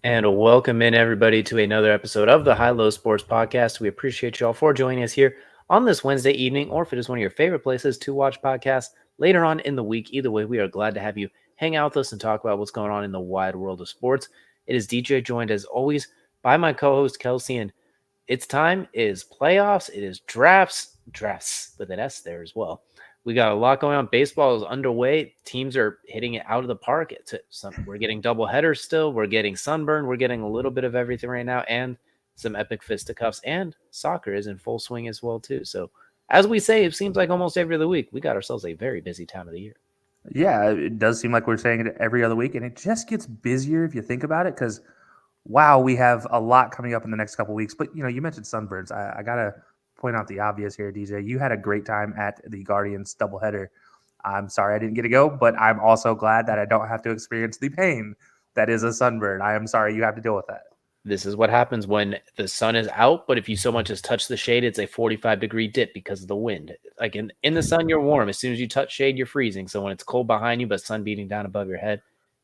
And welcome in everybody to another episode of the High Low Sports Podcast. We appreciate you all for joining us here on this Wednesday evening, or if it is one of your favorite places to watch podcasts later on in the week. Either way, we are glad to have you hang out with us and talk about what's going on in the wide world of sports. It is DJ joined as always by my co-host Kelsey, and it's time is playoffs. It is drafts with an S there as well. We got a lot going on. Baseball is underway. Teams are hitting it out of the park. We're getting double headers still. We're getting sunburn. We're getting a little bit of everything right now, and some epic fisticuffs. And soccer is in full swing as well too. So, as we say, it seems like almost every other week we got ourselves a very busy time of the year. Yeah, it does seem like we're saying it every other week, and it just gets busier if you think about it. Because wow, we have a lot coming up in the next couple of weeks. But you mentioned sunbirds. I gotta point out the obvious here, DJ. You had a great time at the Guardians doubleheader. I'm sorry I didn't get to go, but I'm also glad that I don't have to experience the pain that is a sunburn. I am sorry you have to deal with that. This is what happens when the sun is out, but if you so much as touch the shade, it's a 45-degree dip because of the wind. Like in the sun, you're warm. As soon as you touch shade, you're freezing. So when it's cold behind you, but sun beating down above your head,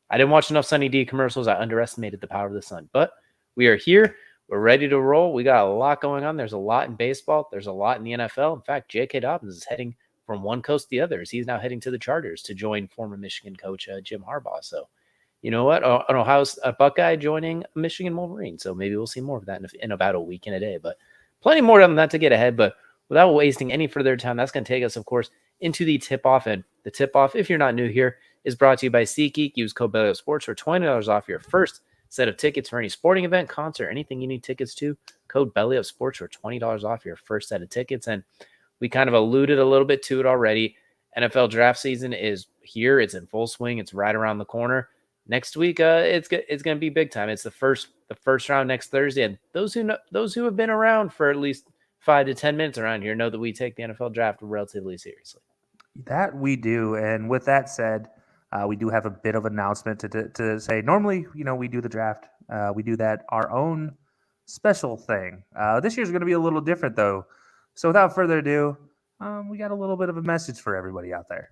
I didn't watch enough Sunny D commercials. I underestimated the power of the sun. But we are here. We're ready to roll. We got a lot going on. There's a lot in baseball. There's a lot in the NFL. In fact, J.K. Dobbins is heading from one coast to the other. He's now heading to the Chargers to join former Michigan coach Jim Harbaugh. So, you know what? An Ohio Buckeye joining Michigan Wolverine. So maybe we'll see more of that in about a week and a day. But plenty more than that to get ahead. But without wasting any further time, that's going to take us, of course, into the tip-off. And the tip-off, if you're not new here, is brought to you by SeatGeek. Use code WNBA for $20 off your first set of tickets for any sporting event, concert, anything you need tickets to. Code WNBA for $20 off your first set of tickets. And we kind of alluded a little bit to it already. NFL draft season is here. It's in full swing. It's right around the corner. Next week, it's going to be big time. It's the first round next Thursday. And those who have been around for at least 5 to 10 minutes around here know that we take the NFL draft relatively seriously. That we do. And with that said, we do have a bit of announcement to say. Normally, we do the draft. We do that our own special thing. This year's going to be a little different, though. So without further ado, we got a little bit of a message for everybody out there.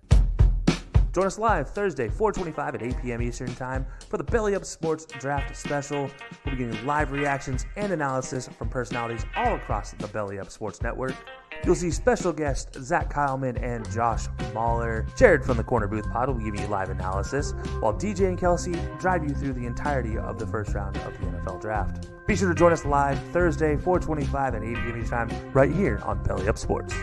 Join us live Thursday, 4:25 at 8 p.m. Eastern Time for the Belly Up Sports Draft Special. We'll be getting live reactions and analysis from personalities all across the Belly Up Sports Network. You'll see special guests Zach Kyleman and Josh Mahler. Jared from the Corner Booth Pod will give you live analysis, while DJ and Kelsey drive you through the entirety of the first round of the NFL Draft. Be sure to join us live Thursday, 4:25 at 8 p.m. Eastern Time, right here on Belly Up Sports.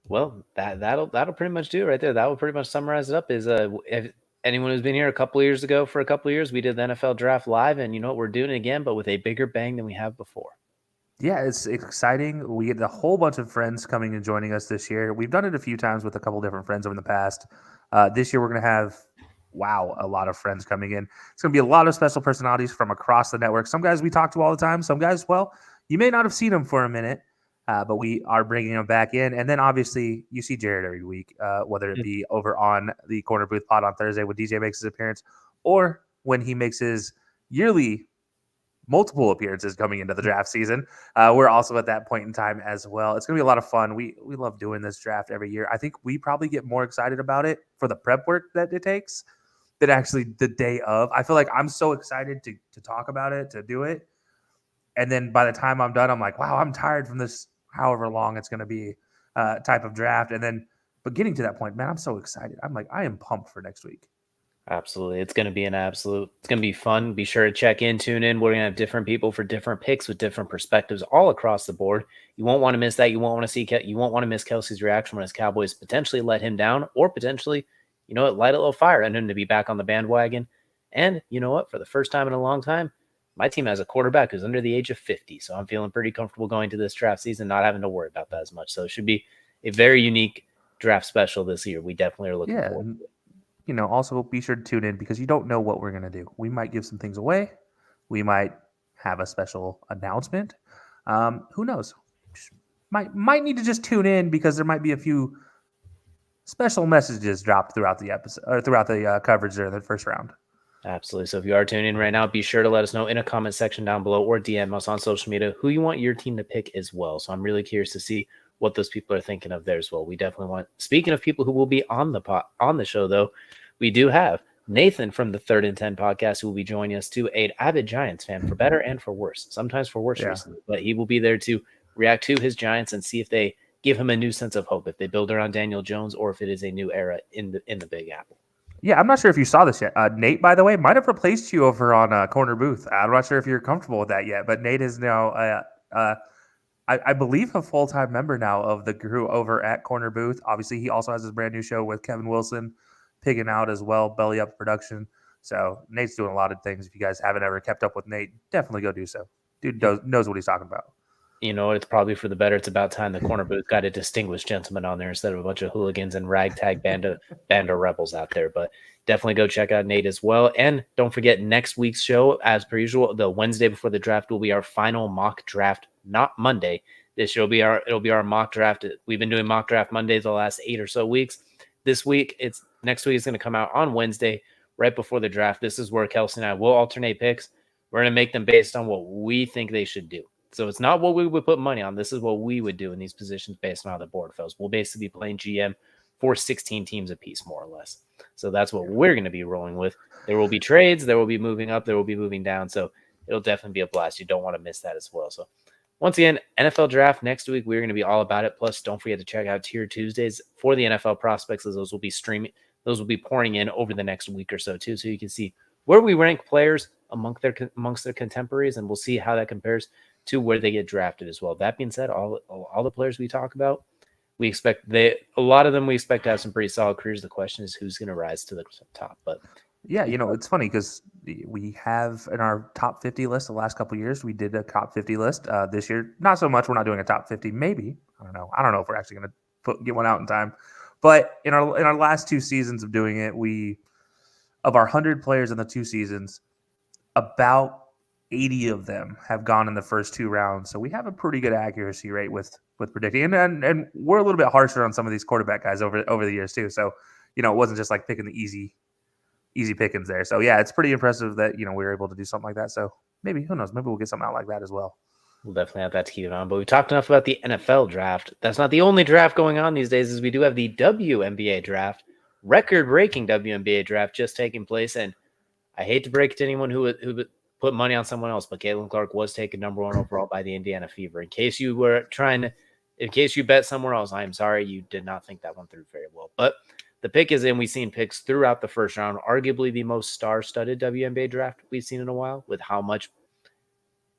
Well, that'll pretty much do it right there. That will pretty much summarize it up. Is if anyone who's been here a couple of years ago, for a couple of years, we did the NFL draft live, and you know what, we're doing it again, but with a bigger bang than we have before. Yeah, it's exciting. We get a whole bunch of friends coming and joining us this year. We've done it a few times with a couple different friends over the past. This year, we're going to have, a lot of friends coming in. It's going to be a lot of special personalities from across the network. Some guys we talk to all the time. Some guys, well, you may not have seen them for a minute, but we are bringing them back in. And then, obviously, you see Jared every week, whether it be over on the Corner Booth Pod on Thursday when DJ makes his appearance, or when he makes his yearly multiple appearances coming into the draft season. We're also at that point in time as well. It's going to be a lot of fun. We love doing this draft every year. I think we probably get more excited about it for the prep work that it takes than actually the day of. I feel like I'm so excited to talk about it, to do it. And then by the time I'm done, I'm like, wow, I'm tired from this however long it's going to be type of draft. But getting to that point, man, I'm so excited. I'm like, I am pumped for next week. Absolutely. It's going to be fun. Be sure to check in, tune in. We're going to have different people for different picks with different perspectives all across the board. You won't want to miss that. You won't want to miss Kelsey's reaction when his Cowboys potentially let him down, or potentially, light a little fire and him to be back on the bandwagon. And you know what? For the first time in a long time, my team has a quarterback who's under the age of 50. So I'm feeling pretty comfortable going to this draft season, not having to worry about that as much. So it should be a very unique draft special this year. We definitely are looking forward to it. Also be sure to tune in because you don't know what we're going to do. We might give some things away. We might have a special announcement. Who knows? Might need to just tune in because there might be a few special messages dropped throughout the episode or throughout the coverage there in the first round. Absolutely. So if you are tuning in right now, be sure to let us know in a comment section down below or DM us on social media who you want your team to pick as well. So I'm really curious to see what those people are thinking of there as well. We definitely want, speaking of people who will be on the show, though, we do have Nathan from the Third and 10 podcast, who will be joining us too, an avid Giants fan for better and for worse, sometimes for worse recently, but he will be there to react to his Giants and see if they give him a new sense of hope, if they build around Daniel Jones or if it is a new era in the Big Apple. Yeah, I'm not sure if you saw this yet. Nate, by the way, might have replaced you over on Corner Booth. I'm not sure if you're comfortable with that yet, but Nate is now, I believe, a full-time member now of the crew over at Corner Booth. Obviously, he also has his brand new show with Kevin Wilson, Pigging Out as well, Belly Up Production. So Nate's doing a lot of things. If you guys haven't ever kept up with Nate, definitely go do so. Dude knows what he's talking about. You know, it's probably for the better. It's about time the Corner Booth got a distinguished gentleman on there instead of a bunch of hooligans and ragtag band of rebels out there. But definitely go check out Nate as well. And don't forget, next week's show, as per usual, the Wednesday before the draft will be our final mock draft, not Monday. This will be our mock draft. We've been doing mock draft Mondays the last 8 or so weeks. Next week is going to come out on Wednesday, right before the draft. This is where Kelsey and I will alternate picks. We're going to make them based on what we think they should do. So it's not what we would put money on. This is what we would do in these positions based on how the board falls. We'll basically be playing GM for 16 teams apiece, more or less. So that's what we're going to be rolling with. There will be trades. There will be moving up. There will be moving down. So it'll definitely be a blast. You don't want to miss that as well. So once again, NFL draft next week. We're going to be all about it. Plus, don't forget to check out Tier Tuesdays for the NFL prospects, as those will be streaming. Those will be pouring in over the next week or so too, so you can see where we rank players amongst their contemporaries, and we'll see how that compares to where they get drafted as well. That being said, all the players we talk about, we expect a lot of them we expect to have some pretty solid careers. The question is who's going to rise to the top. But yeah, it's funny because we have in our top 50 list the last couple of years, we did a top 50 list. This year, not so much. We're not doing a top 50. Maybe, I don't know if we're actually going to get one out in time. But in our last 2 seasons of doing it, of our 100 players in the 2 seasons, about 80 of them have gone in the first 2 rounds. So we have a pretty good accuracy rate with predicting. And we're a little bit harsher on some of these quarterback guys over the years too. So, it wasn't just like picking the easy pickings there. So yeah, it's pretty impressive that, we were able to do something like that. So maybe, who knows, maybe we'll get something out like that as well. We'll definitely have that to keep it on. But we talked enough about the NFL draft. That's not the only draft going on these days, as we do have the WNBA draft, record-breaking WNBA draft just taking place. And I hate to break it to anyone who put money on someone else, but Caitlin Clark was taken number 1 overall by the Indiana Fever. In case you bet somewhere else, I am sorry, you did not think that one through very well. But the pick is in. We've seen picks throughout the first round, arguably the most star-studded WNBA draft we've seen in a while, with how much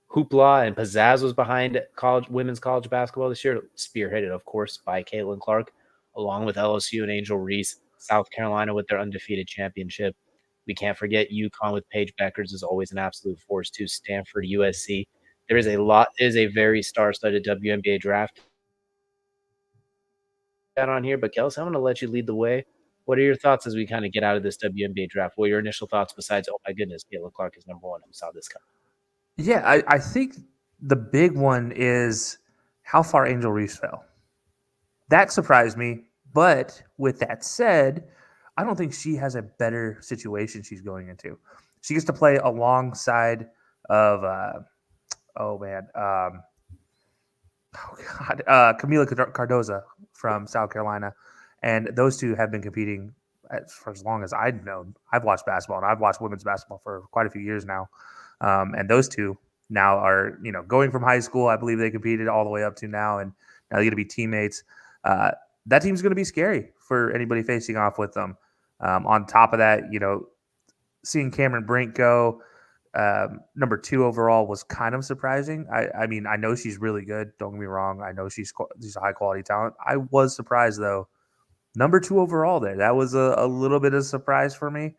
hoopla and pizzazz was behind women's college basketball this year, spearheaded, of course, by Caitlin Clark, along with LSU and Angel Reese, South Carolina with their undefeated championship. We can't forget UConn with Paige Beckers is always an absolute force too. Stanford, USC. There is a very star-studded WNBA draft on here. But Kels, I'm going to let you lead the way. What are your thoughts as we kind of get out of this WNBA draft? What are your initial thoughts besides, oh my goodness, Caitlin Clark is number 1? Who saw this coming? Yeah, I think the big one is how far Angel Reese fell. That surprised me. But with that said, I don't think she has a better situation she's going into. She gets to play alongside of, Camila Cardoza from South Carolina. And those two have been competing for as long as I've known. I've watched basketball, and I've watched women's basketball for quite a few years now. And those two now are, going from high school. I believe they competed all the way up to now, and now they're going to be teammates. That team's going to be scary for anybody facing off with them. On top of that, seeing Cameron Brink go number 2 overall was kind of surprising. I mean, I know she's really good. Don't get me wrong. I know she's a high quality talent. I was surprised though. Number 2 overall there. That was a little bit of a surprise for me.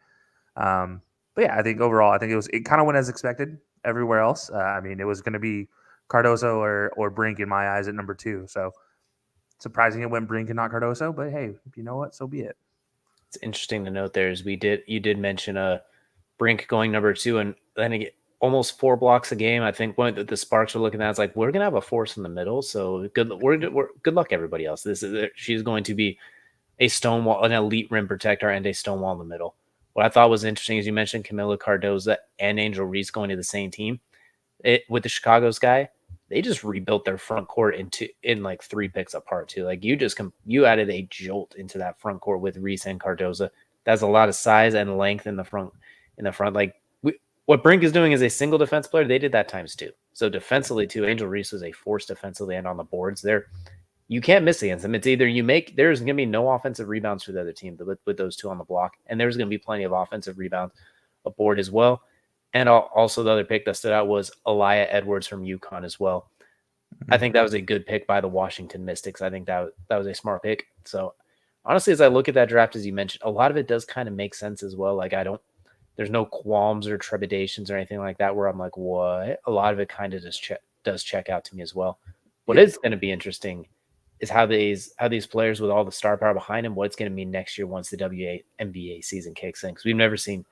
But yeah, I think overall, it kind of went as expected everywhere else. I mean, it was going to be Cardoso or Brink in my eyes at number 2. So surprising it went Brink and not Cardoso, but hey, you know what? So be it. It's interesting to note there is you did mention Brink going number 2, and then almost 4 blocks a game. I think when the Sparks were looking at, it's like, we're gonna have a force in the middle. So good luck everybody else. She's going to be a stonewall, an elite rim protector, and a stonewall in the middle. What I thought was interesting is you mentioned Camila Cardoza and Angel Reese going to the same team. With the Chicago Sky, they just rebuilt their front court in like 3 picks apart too. Like you added a jolt into that front court with Reese and Cardoza. That's a lot of size and length in the front. Like what Brink is doing is a single defense player. They did that times two. So defensively too, Angel Reese was a force defensively and on the boards there. You can't miss against them. It's either there's going to be no offensive rebounds for the other team with those two on the block, and there's going to be plenty of offensive rebounds aboard as well. And also the other pick that stood out was Elijah Edwards from UConn as well. I think that was a good pick by the Washington Mystics. I think that was a smart pick. So honestly, as I look at that draft, as you mentioned, a lot of it does kind of make sense as well. Like there's no qualms or trepidations or anything like that where I'm like, what? A lot of it kind of does check out to me as well. What is going to be interesting is how these players with all the star power behind them, what it's going to mean next year once the WNBA season kicks in. Because we've never seen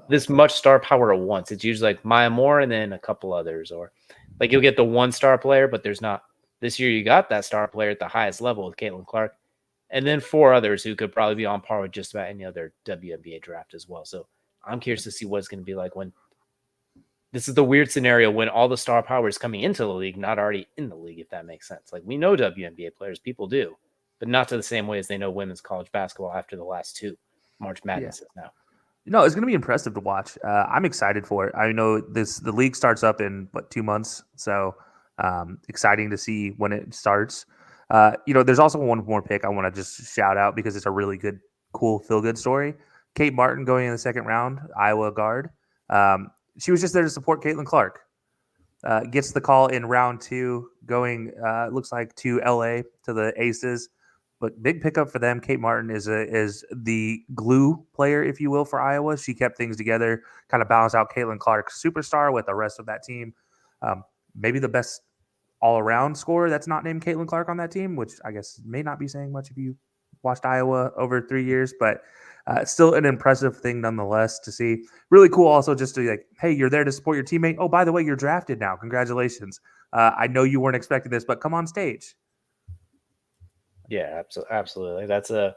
this much star power at once. It's usually like Maya Moore and then a couple others, or like you'll get the one star player, but there's not. This year you got that star player at the highest level with Caitlin Clark, and then four others who could probably be on par with just about any other WNBA draft as well. So I'm curious to see what it's going to be like when this is the weird scenario when all the star power is coming into the league, not already in the league, if that makes sense. Like we know WNBA players, people do, but not to the same way as they know women's college basketball after the last two March Madnesses now. No, it's going to be impressive to watch. I'm excited for it. I know the league starts up in 2 months, so exciting to see when it starts. There's also one more pick I want to just shout out because it's a really good, cool, feel-good story. Kate Martin going in the second round, Iowa guard. She was just there to support Caitlin Clark. Gets the call in round 2, going looks like to LA to the Aces. But big pickup for them. Kate Martin is the glue player, if you will, for Iowa. She kept things together, kind of balanced out Caitlin Clark's superstar with the rest of that team. Maybe the best all-around scorer that's not named Caitlin Clark on that team, which I guess may not be saying much if you watched Iowa over 3 years, but still an impressive thing nonetheless to see. Really cool also just to be like, hey, you're there to support your teammate. Oh, by the way, you're drafted now. Congratulations. I know you weren't expecting this, but come on stage. Yeah, absolutely. That's a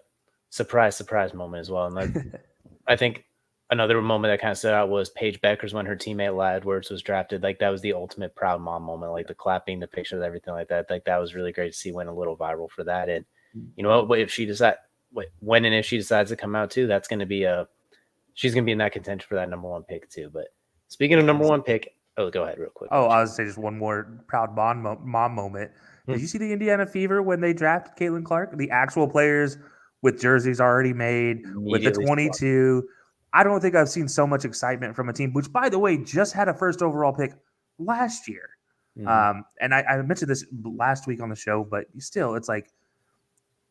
surprise moment as well. And like, I think another moment that kind of stood out was Paige Beckers when her teammate Elijah Edwards was drafted. Like that was the ultimate proud mom moment, like the clapping, the pictures, everything like that. Like that was really great to see, went a little viral for that. And you know what, if she decides to come out too, she's going to be in that contention for that number 1 pick too. But speaking of number 1 pick, go ahead real quick. Oh, I was saying just one more proud mom moment. Did you see the Indiana Fever when they drafted Caitlin Clark? The actual players with jerseys already made, with the 22. I don't think I've seen so much excitement from a team, which, by the way, just had a first overall pick last year. Mm-hmm. And I mentioned this last week on the show, but still, it's like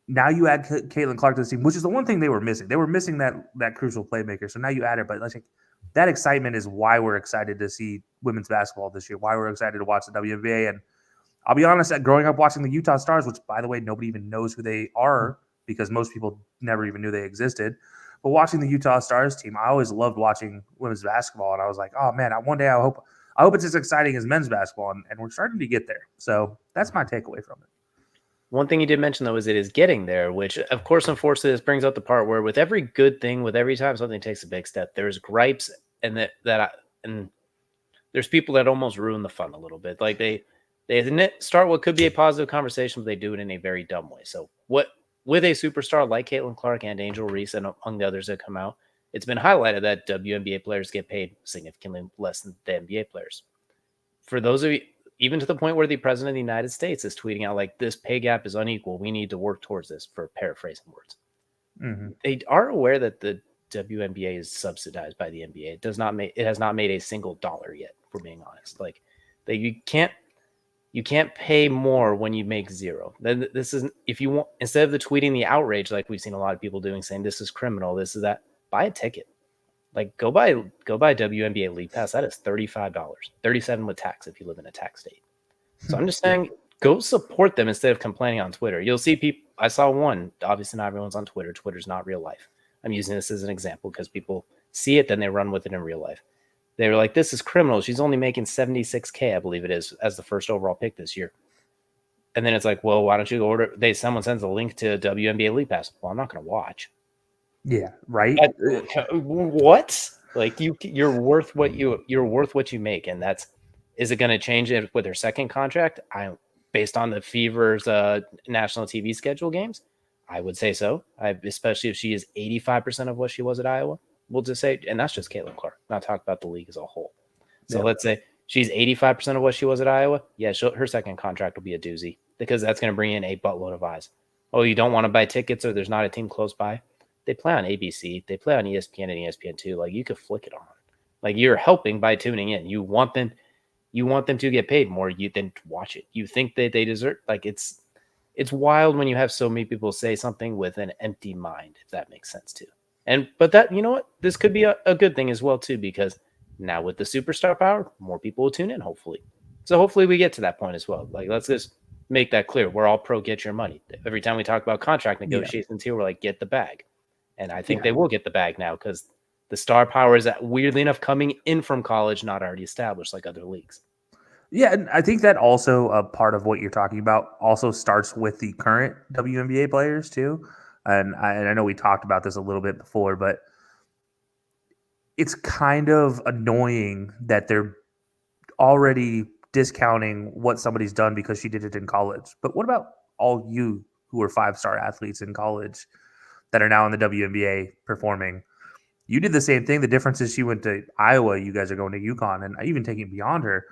now you add Caitlin Clark to the team, which is the one thing they were missing. They were missing that crucial playmaker. So now you add her, but like that excitement is why we're excited to see women's basketball this year, why we're excited to watch the WNBA. And I'll be honest, growing up watching the Utah Stars, which, by the way, nobody even knows who they are because most people never even knew they existed. But watching the Utah Stars team, I always loved watching women's basketball. And I was like, oh, man, one day I hope it's as exciting as men's basketball. And we're starting to get there. So that's my takeaway from it. One thing you did mention, though, is it is getting there, which, of course, unfortunately, this brings up the part where with every good thing, with every time something takes a big step, there's gripes and and there's people that almost ruin the fun a little bit. Like they start what could be a positive conversation, but they do it in a very dumb way. So with a superstar like Caitlin Clark and Angel Reese and among the others that come out, it's been highlighted that WNBA players get paid significantly less than the NBA players. For those of you, even to the point where the president of the United States is tweeting out like, this pay gap is unequal. We need to work towards this, for paraphrasing words. Mm-hmm. They are aware that the WNBA is subsidized by the NBA. It has not made a single dollar yet, for being honest. Like you can't pay more when you make zero. Then this is, if you want, instead of the tweeting the outrage like we've seen a lot of people doing, saying this is criminal, this is that, buy a ticket. Like go buy WNBA League Pass. That is $35, $37 with tax if you live in a tax state. So I'm just saying, go support them instead of complaining on Twitter. You'll see people. I saw one. Obviously, not everyone's on Twitter. Twitter's not real life. I'm using this as an example because people see it, then they run with it in real life. They were like, this is criminal. She's only making $76K, I believe it is, as the first overall pick this year. And then it's like, well, why don't you go order? Someone sends a link to WNBA League Pass. Well, I'm not going to watch. Yeah, right. What? Like you're worth what you make, and is it going to change it with her second contract? Based on the Fever's national TV schedule games, I would say so. Especially if she is 85% of what she was at Iowa. We'll just say, and that's just Caitlin Clark, not talk about the league as a whole. So let's say she's 85% of what she was at Iowa. Yeah, her second contract will be a doozy because that's going to bring in a buttload of eyes. Oh, you don't want to buy tickets or there's not a team close by? They play on ABC. They play on ESPN and ESPN2. Like, you could flick it on. Like, you're helping by tuning in. You want them to get paid more than to watch it. You think that they deserve, like, it's wild when you have so many people say something with an empty mind, if that makes sense too. But that, you know what? This could be a good thing as well too, because now with the superstar power, more people will tune in, hopefully. So hopefully we get to that point as well. Like, let's just make that clear. We're all pro get your money. Every time we talk about contract negotiations here, we're like, get the bag. And I think they will get the bag now because the star power is weirdly enough coming in from college, not already established like other leagues. Yeah, and I think that also a part of what you're talking about also starts with the current WNBA players too. And I know we talked about this a little bit before, but it's kind of annoying that they're already discounting what somebody's done because she did it in college. But what about all you who were 5-star athletes in college that are now in the WNBA performing? You did the same thing. The difference is she went to Iowa. You guys are going to UConn. And even taking beyond her,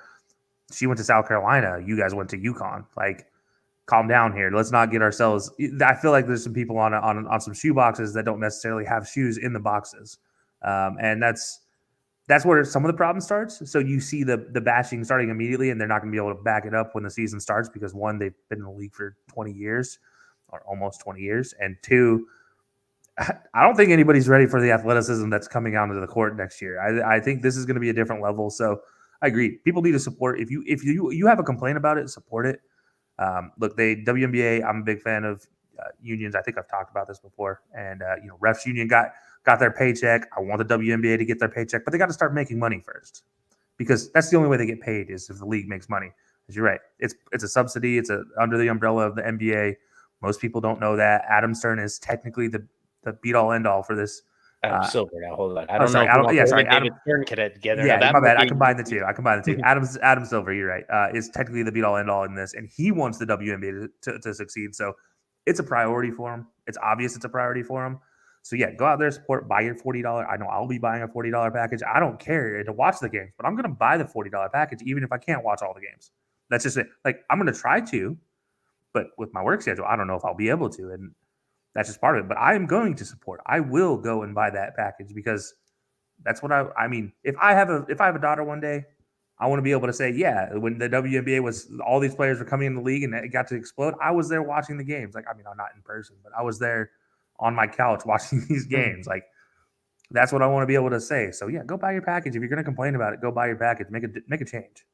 she went to South Carolina. You guys went to UConn. Like, calm down here. Let's not get ourselves. I feel like there's some people on some shoe boxes that don't necessarily have shoes in the boxes, and that's where some of the problem starts. So you see the bashing starting immediately, and they're not going to be able to back it up when the season starts because one, they've been in the league for 20 years or almost 20 years, and two, I don't think anybody's ready for the athleticism that's coming out into the court next year. I think this is going to be a different level. So I agree. People need to support. If you have a complaint about it, support it. Look, WNBA. I'm a big fan of unions. I think I've talked about this before. And refs union got their paycheck. I want the WNBA to get their paycheck, but they got to start making money first because that's the only way they get paid is if the league makes money. Because you're right, it's a subsidy. It's under the umbrella of the NBA. Most people don't know that Adam Stern is technically the beat all end all for this. Adam Silver. Now hold on. Adam, David Stern get together. Yeah, my bad. I combined the two. Adam Silver, you're right, is technically the be all end all in this, and he wants the WNBA to succeed. So it's a priority for him. It's obvious it's a priority for him. So yeah, go out there, support, buy your $40. I know I'll be buying a $40 package. I don't care to watch the games, but I'm going to buy the $40 package even if I can't watch all the games. That's just it. Like, I'm going to try to, but with my work schedule, I don't know if I'll be able to, and that's just part of it. But I am going to support. I will go and buy that package because that's what I mean. If I have a daughter one day, I want to be able to say, yeah, when the WNBA was all these players were coming in the league and it got to explode, I was there watching the games. Like, I mean, I'm not in person, but I was there on my couch watching these games. Like, that's what I want to be able to say. So yeah, go buy your package. If you're going to complain about it, go buy your package. Make a change.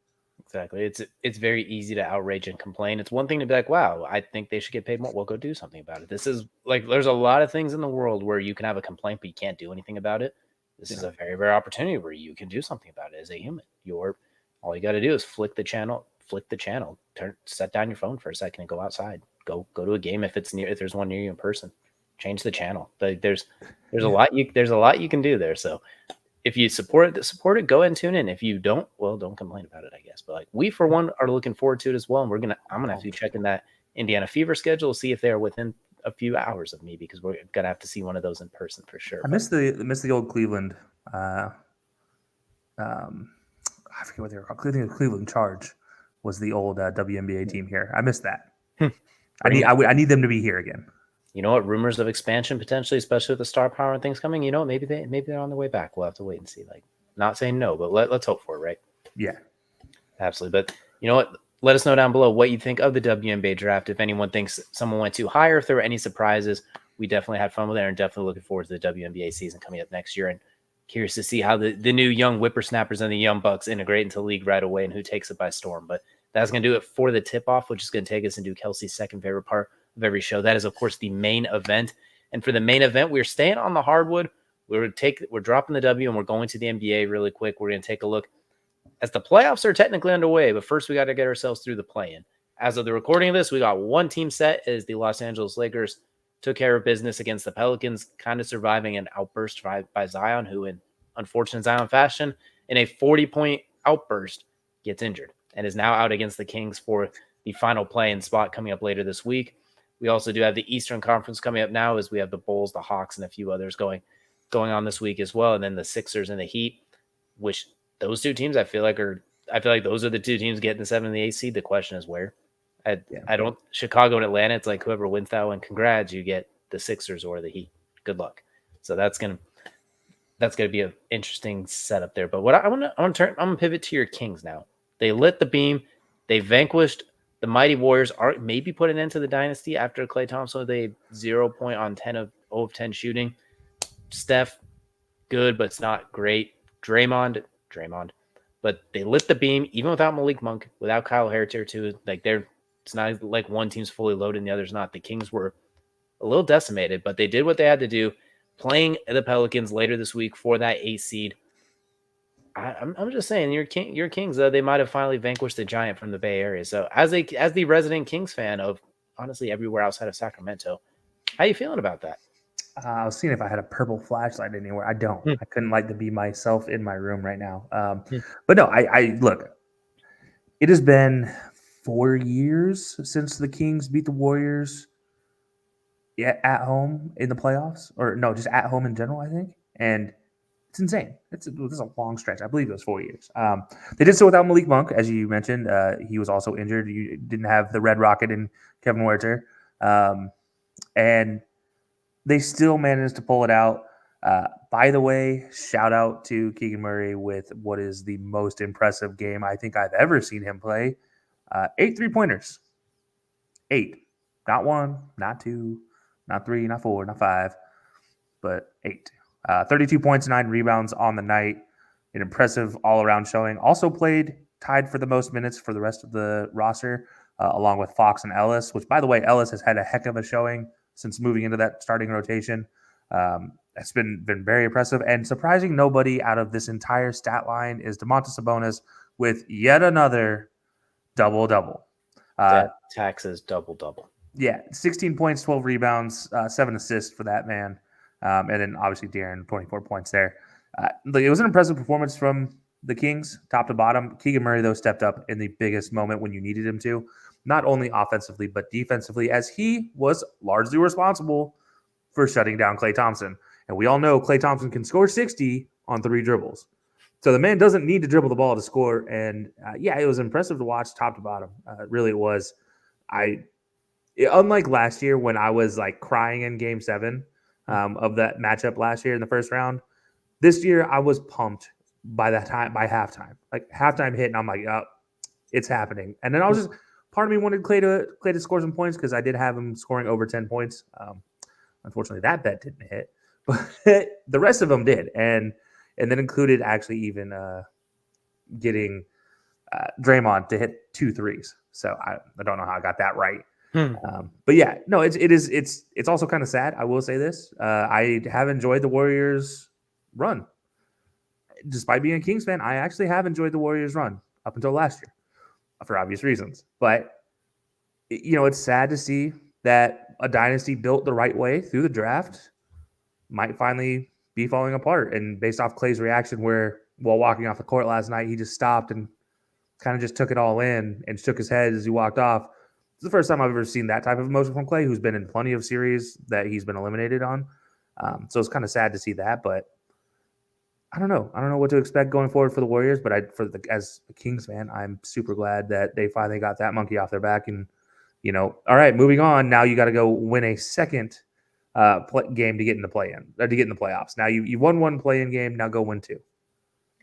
Exactly. It's very easy to outrage and complain. It's one thing to be like, wow, I think they should get paid more. Well, go do something about it. This is like, there's a lot of things in the world where you can have a complaint, but you can't do anything about it. This is a very rare opportunity where you can do something about it as a human. All you got to do is flick the channel, set down your phone for a second and go outside. Go to a game if there's one near you in person. Change the channel. There's a lot you can do there. So if you support it, go ahead and tune in. If you don't, well, don't complain about it, I guess. But like, we for one are looking forward to it as well. And I'm gonna have to be checking that Indiana Fever schedule, see if they're within a few hours of me because we're gonna have to see one of those in person for sure. I miss the old Cleveland. I forget what they were called. Cleveland Charge was the old WNBA team here. I miss that. I need them to be here again. You know what? Rumors of expansion potentially, especially with the star power and things coming. You know, maybe they're on their way back. We'll have to wait and see. Like, not saying no, but let's hope for it, right? Yeah, absolutely. But you know what? Let us know down below what you think of the WNBA draft. If anyone thinks someone went too high, or if there were any surprises, we definitely had fun with it, and definitely looking forward to the WNBA season coming up next year. And curious to see how the new young whippersnappers and the young bucks integrate into the league right away, and who takes it by storm. But that's going to do it for the tip-off, which is going to take us into Kelsey's second favorite part of every show. That is, of course, the main event. And for the main event, we're staying on the hardwood. We're dropping the W and we're going to the NBA really quick. We're going to take a look as the playoffs are technically underway, but first we got to get ourselves through the play-in. As of the recording of this, we got one team set as the Los Angeles Lakers took care of business against the Pelicans, kind of surviving an outburst by Zion, who in unfortunate Zion fashion, in a 40-point outburst, gets injured and is now out against the Kings for the final play-in spot coming up later this week. We also do have the Eastern Conference coming up now, as we have the Bulls, the Hawks, and a few others going on this week as well, and then the Sixers and the Heat, which those two teams I feel like those are the two teams getting the 7 and the 8 seed. The question is where. I don't Chicago and Atlanta. It's like whoever wins that one, congrats, you get the Sixers or the Heat. Good luck. So that's gonna be an interesting setup there. But what I'm gonna pivot to your Kings now. They lit the beam. They vanquished the mighty Warriors. Are maybe put an end to the dynasty after Klay Thompson. They 0 point on 10 of 0 of 10 shooting. Steph, good, but it's not great. Draymond, but they lit the beam even without Malik Monk, without Kyle Herter too. Like it's not like one team's fully loaded and the other's not. The Kings were a little decimated, but they did what they had to do, playing the Pelicans later this week for that 8 seed. I'm just saying, your Kings, they might have finally vanquished the Giant from the Bay Area. So as the resident Kings fan of honestly everywhere outside of Sacramento, how you feeling about that? I was seeing if I had a purple flashlight anywhere. I don't. I couldn't light the beam myself in my room right now. But no, I look. It has been 4 years since the Kings beat the Warriors. At home in the playoffs, or no, just at home in general, I think, and it's insane. This is a long stretch. I believe it was 4 years. They did so without Malik Monk, as you mentioned. He was also injured. You didn't have the Red Rocket and Kevin Huerter, and they still managed to pull it out. By the way, shout out to Keegan Murray with what is the most impressive game I think I've ever seen him play. 8 3-pointers. 8. Not 1, not 2, not 3, not 4, not 5, but 8. 32 points, 9 rebounds on the night. An impressive all-around showing. Also played tied for the most minutes for the rest of the roster, along with Fox and Ellis, which, by the way, Ellis has had a heck of a showing since moving into that starting rotation. That's been very impressive. And surprising nobody out of this entire stat line is Domantas Sabonis with yet another double-double. That taxes double-double. Yeah, 16 points, 12 rebounds, 7 assists for that man. And then obviously De'Aaron, 24 points there. It was an impressive performance from the Kings, top to bottom. Keegan Murray, though, stepped up in the biggest moment when you needed him to, not only offensively, but defensively, as he was largely responsible for shutting down Klay Thompson. And we all know Klay Thompson can score 60 on 3 dribbles. So the man doesn't need to dribble the ball to score. And it was impressive to watch top to bottom. Really, it was. Unlike last year when I was like crying in Game 7 of that matchup last year in the first round, this year I was pumped by halftime. Like halftime hit, and I'm like, oh, it's happening. And then I was just part of me wanted Klay to score some points because I did have him scoring over 10 points. Unfortunately, that bet didn't hit, but the rest of them did, and that included actually even getting Draymond to hit 2 threes. So I don't know how I got that right. But yeah, no, it's also kind of sad. I will say this. I have enjoyed the Warriors run. Despite being a Kings fan, I actually have enjoyed the Warriors run up until last year for obvious reasons. But, it's sad to see that a dynasty built the right way through the draft might finally be falling apart. And based off Klay's reaction where while walking off the court last night, he just stopped and kind of just took it all in and shook his head as he walked off. It's the first time I've ever seen that type of emotion from Klay, who's been in plenty of series that he's been eliminated on. So it's kind of sad to see that, but I don't know. I don't know what to expect going forward for the Warriors, but as a Kings fan, I'm super glad that they finally got that monkey off their back. And, all right, moving on. Now you got to go win a second game to get in the playoffs. Now you won 1 play-in game. Now go win 2.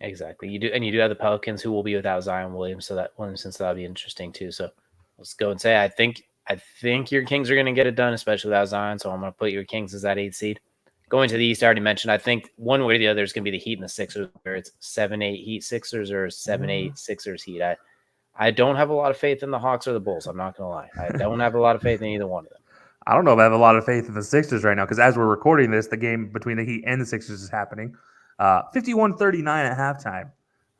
Exactly. You do, and you do have the Pelicans who will be without Zion Williams, so that'll be interesting too. So let's go and say I think your Kings are going to get it done, especially without Zion. So I'm going to put your Kings as that 8 seed. Going to the East, I already mentioned. I think one way or the other is going to be the Heat and the Sixers, where it's 7-8 Heat Sixers or 7-8 Sixers Heat. I don't have a lot of faith in the Hawks or the Bulls. I'm not going to lie. I don't have a lot of faith in either one of them. I don't know if I have a lot of faith in the Sixers right now because as we're recording this, the game between the Heat and the Sixers is happening. 51-39 at halftime.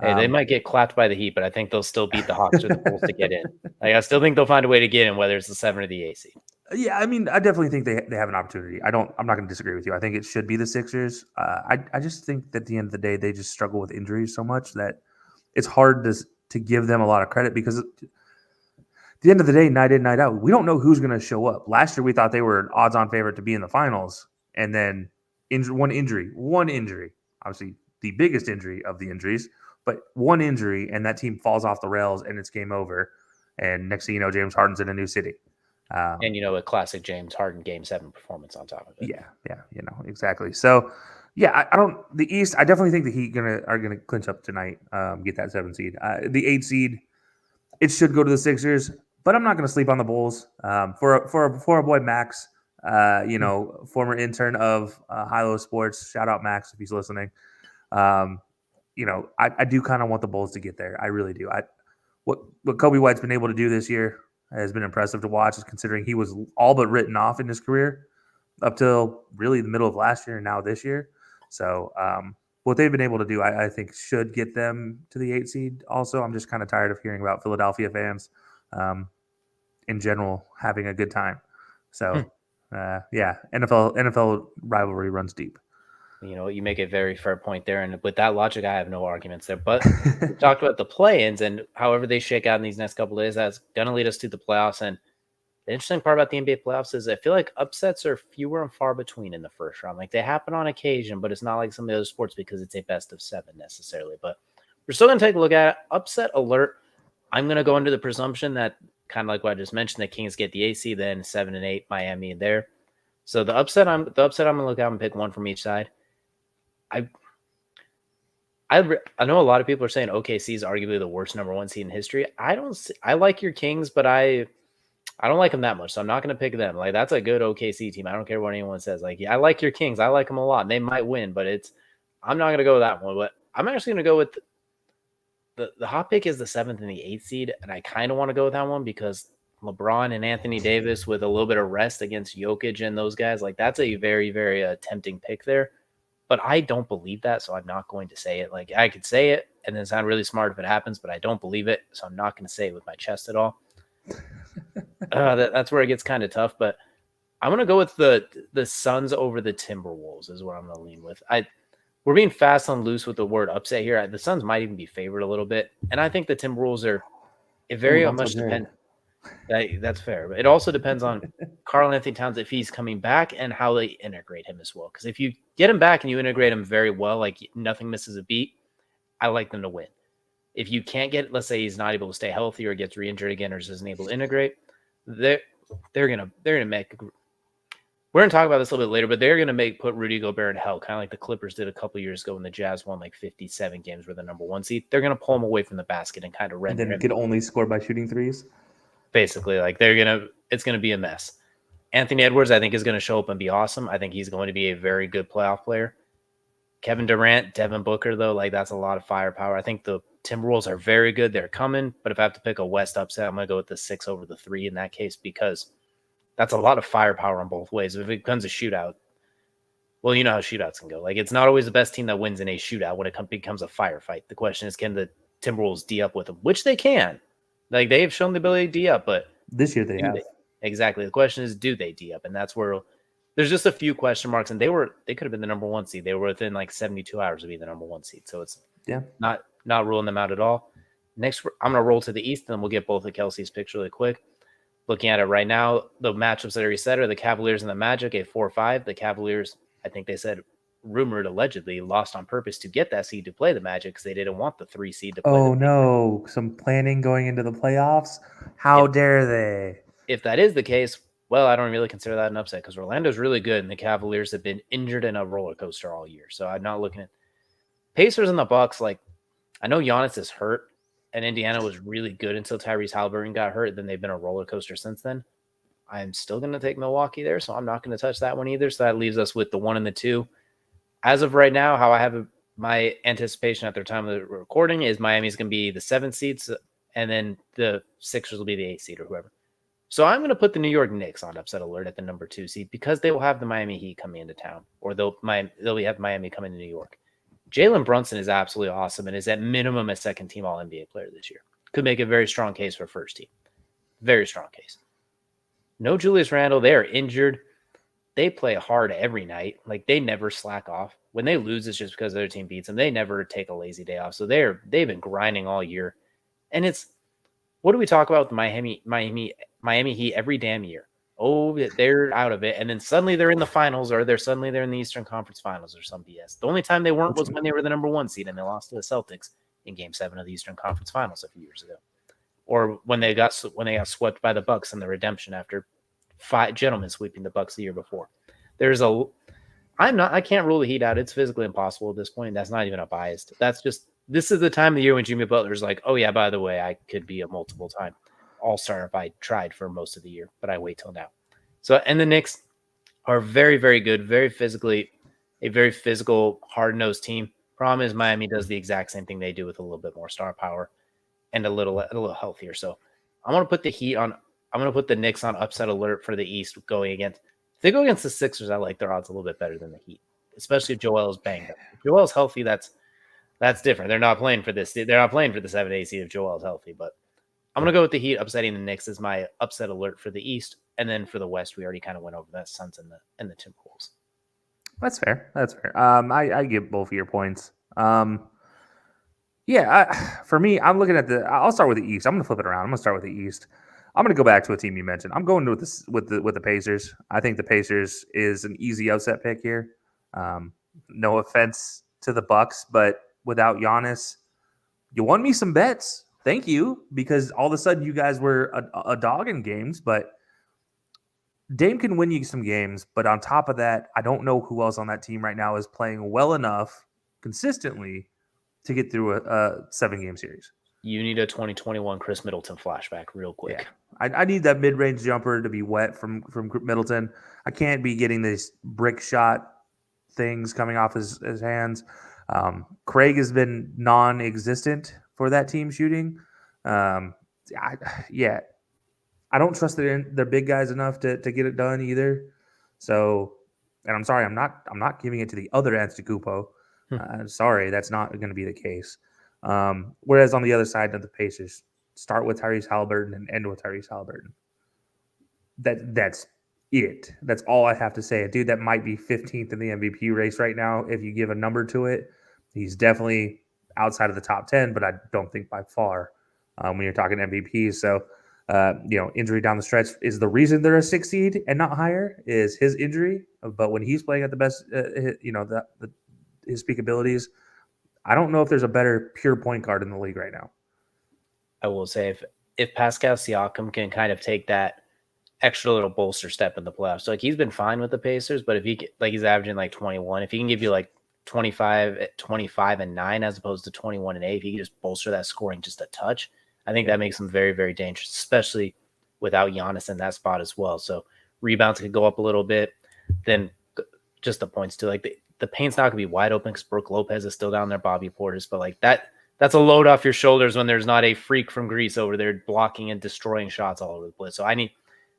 Hey, they might get clapped by the Heat, but I think they'll still beat the Hawks or the Bulls to get in. Like, I still think they'll find a way to get in, whether it's the 7 or the 8 seed. Yeah, I mean, I definitely think they have an opportunity. I'm not going to disagree with you. I think it should be the Sixers. I just think that at the end of the day, they just struggle with injuries so much that it's hard to give them a lot of credit because the end of the day, night in, night out, we don't know who's going to show up. Last year, we thought they were an odds-on favorite to be in the finals, and then one injury, obviously the biggest injury of the injuries, but one injury, and that team falls off the rails, and it's game over. And next thing you know, James Harden's in a new city. And a classic James Harden Game 7 performance on top of it. Yeah, exactly. So, yeah, I don't. The East, I definitely think the Heat are gonna clinch up tonight, get that 7 seed. The 8 seed, it should go to the Sixers, but I'm not gonna sleep on the Bulls. For our boy Max, former intern of HighLowSports. Shout out Max if he's listening. I do kind of want the Bulls to get there. I really do. What Kobe White's been able to do this year has been impressive to watch, considering he was all but written off in his career up till really the middle of last year and now this year. So what they've been able to do, I think, should get them to the 8 seed. Also, I'm just kind of tired of hearing about Philadelphia fans in general having a good time. So, NFL rivalry runs deep. You make a very fair point there, and with that logic, I have no arguments there. But we talked about the play-ins, and however they shake out in these next couple of days, that's going to lead us to the playoffs. And the interesting part about the NBA playoffs is I feel like upsets are fewer and far between in the first round. Like, they happen on occasion, but it's not like some of the other sports because it's a best of 7 necessarily. But we're still going to take a look at it. Upset alert. I'm going to go under the presumption that, kind of like what I just mentioned, the Kings get the AC, then 7 and 8, Miami in there. So the upset I'm going to look at and pick one from each side. I know a lot of people are saying OKC is arguably the worst number 1 seed in history. I like your Kings, but I don't like them that much, so I'm not going to pick them. Like, that's a good OKC team. I don't care what anyone says. Like, yeah, I like your Kings. I like them a lot, and they might win, but I'm not going to go with that one. But I'm actually going to go with the hot pick is the 7th and the 8th seed, and I kind of want to go with that one because LeBron and Anthony Davis with a little bit of rest against Jokic and those guys, like, that's a very, very tempting pick there. But I don't believe that, so I'm not going to say it. Like, I could say it and then sound really smart if it happens, but I don't believe it, so I'm not going to say it with my chest at all. That's where it gets kind of tough, but I'm going to go with the Suns over the Timberwolves is what I'm going to lean with. We're being fast and loose with the word upset here. The Suns might even be favored a little bit, and I think the Timberwolves are much depend. That's fair, but it also depends on Karl Anthony Towns if he's coming back and how they integrate him as well. Because if you get him back and you integrate him very well, like nothing misses a beat, I like them to win. If you can't get, let's say he's not able to stay healthy or gets re-injured again or just isn't able to integrate, they're gonna make. We're gonna talk about this a little bit later, but they're gonna put Rudy Gobert in hell, kind of like the Clippers did a couple years ago when the Jazz won like 57 games with the number 1 seed. They're gonna pull him away from the basket and kind of render him. And then can only score by shooting threes. Basically, like it's gonna be a mess. Anthony Edwards, I think, is gonna show up and be awesome. I think he's going to be a very good playoff player. Kevin Durant, Devin Booker, though, like that's a lot of firepower. I think the Timberwolves are very good. They're coming, but if I have to pick a West upset, I'm gonna go with the 6 over the 3 in that case because that's a lot of firepower on both ways. If it becomes a shootout, well, you know how shootouts can go. Like, it's not always the best team that wins in a shootout when it becomes a firefight. The question is, can the Timberwolves D up with them? Which they can. Like, they have shown the ability to D up, but this year they have. Exactly. The question is, do they D up? And that's where there's just a few question marks. And they could have been the number 1 seed. They were within like 72 hours of being the number 1 seed. So it's not ruling them out at all. Next, I'm going to roll to the East, and then we'll get both of Kelsey's picks really quick. Looking at it right now, the matchups that are set are the Cavaliers and the Magic, a 4-5. The Cavaliers, I think they said, rumored allegedly, lost on purpose to get that seed to play the Magic because they didn't want the 3 seed to play. Oh, no. Some planning going into the playoffs? How dare they? If that is the case, well, I don't really consider that an upset because Orlando's really good, and the Cavaliers have been injured in a roller coaster all year. So I'm not looking at Pacers and the Bucks. Like, I know Giannis is hurt, and Indiana was really good until Tyrese Halliburton got hurt. Then they've been a roller coaster since then. I'm still going to take Milwaukee there, so I'm not going to touch that one either. So that leaves us with the 1 and the 2. As of right now, how I have my anticipation at the time of the recording is Miami's going to be the 7th seed, and then the Sixers will be the 8th seed or whoever. So I'm going to put the New York Knicks on upset alert at the number 2 seed because they will have the Miami Heat coming into town, or they'll have Miami coming to New York. Jalen Brunson is absolutely awesome and is at minimum a second-team All-NBA player this year. Could make a very strong case for first team. Very strong case. No Julius Randle. They are injured. They play hard every night. Like, they never slack off. When they lose, it's just because their team beats them. They never take a lazy day off. So they've been grinding all year. And what do we talk about with Miami Heat every damn year? Oh, they're out of it, and then suddenly they're in the finals, or they're in the Eastern Conference Finals, or some BS. The only time they weren't was when they were the number 1 seed and they lost to the Celtics in Game 7 of the Eastern Conference Finals a few years ago, or when they got swept by the Bucks in the redemption after 5 gentlemen sweeping the Bucks the year before. I can't rule the Heat out. It's physically impossible at this point. That's not even a bias. That's just, this is the time of the year when Jimmy Butler's like, oh yeah, by the way, I could be a multiple time all-star if I tried for most of the year, but I wait till now. So, and the Knicks are very, very good, a very physical, hard-nosed team. Problem is Miami does the exact same thing they do with a little bit more star power and a little healthier. So I'm going to put the Knicks on upset alert for the East going against, if they go against the Sixers, I like their odds a little bit better than the Heat, especially if Joel is banged up. If Joel is healthy, that's different. They're not playing for this. They're not playing for the 7-8 seed if Joel is healthy, but I'm going to go with the Heat upsetting the Knicks as my upset alert for the East. And then for the West, we already kind of went over that, Suns and the Timberwolves. That's fair. I get both of your points. For me, I'm looking at I'll start with the East. I'm going to flip it around. I'm going to start with the East. I'm going to go back to a team you mentioned. I'm going with the Pacers. I think the Pacers is an easy upset pick here. No offense to the Bucks, but without Giannis, you won me some bets. Thank you, because all of a sudden you guys were a dog in games, but Dame can win you some games. But on top of that, I don't know who else on that team right now is playing well enough consistently to get through a 7-game series. You need a 2021 Chris Middleton flashback real quick. Yeah. I need that mid-range jumper to be wet from Middleton. I can't be getting these brick shot things coming off his hands. Craig has been non-existent for that team shooting. I don't trust their big guys enough to get it done either. So, and I'm sorry, I'm not giving it to the other Antetokounmpo. Sorry, that's not going to be the case. Whereas on the other side of the Pacers, start with Tyrese Haliburton and end with Tyrese Haliburton. That's it. That's all I have to say. A dude that might be 15th in the MVP race right now, if you give a number to it, he's definitely outside of the top 10, but I don't think by far when you're talking MVP. So, injury down the stretch is the reason they're a 6 seed and not higher is his injury. But when he's playing at the best, his peak abilities, I don't know if there's a better pure point guard in the league right now. I will say if Pascal Siakam can kind of take that extra little bolster step in the playoffs, so like he's been fine with the Pacers, but if he's averaging like 21, if he can give you like 25 and 9 as opposed to 21 and 8, if he can just bolster that scoring just a touch, I think that makes him very, very dangerous, especially without Giannis in that spot as well. So rebounds could go up a little bit, then just the points too. Like the paint's not going to be wide open because Brooke Lopez is still down there, Bobby Portis, but like that's a load off your shoulders when there's not a freak from Greece over there blocking and destroying shots all over the place. So I need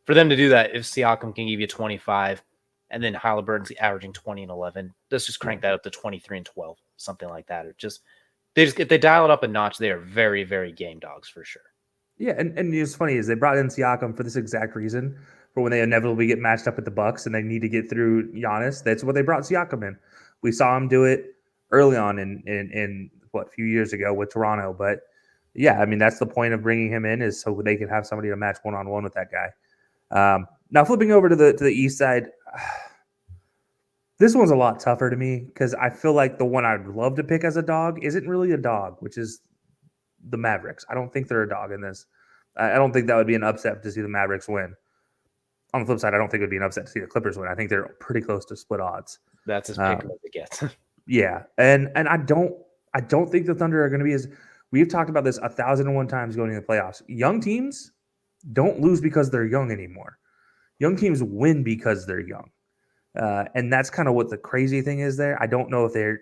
for them to do that. If Siakam can give you 25 and then Halliburton's averaging 20 and 11, let's just crank that up to 23 and 12, something like that. Or if they dial it up a notch, they are very, very game dogs for sure. Yeah, and it's funny is they brought in Siakam for this exact reason, for when they inevitably get matched up with the Bucks and they need to get through Giannis. That's what they brought Siakam in. We saw him do it early on in a few years ago with Toronto. But yeah, I mean, that's the point of bringing him in, is so they can have somebody to match one-on-one with that guy. Now flipping over to the East side, this one's a lot tougher to me because I feel like the one I'd love to pick as a dog isn't really a dog, which is the Mavericks. I don't think they're a dog in this. I don't think that would be an upset to see the Mavericks win. On the flip side, I don't think it would be an upset to see the Clippers win. I think they're pretty close to split odds. That's as pick as it gets. Yeah, and I don't think the Thunder are going to be as. We've talked about this 1,001 times going into the playoffs. Young teams don't lose because they're young anymore. Young teams win because they're young, and that's kind of what the crazy thing is there. I don't know if they're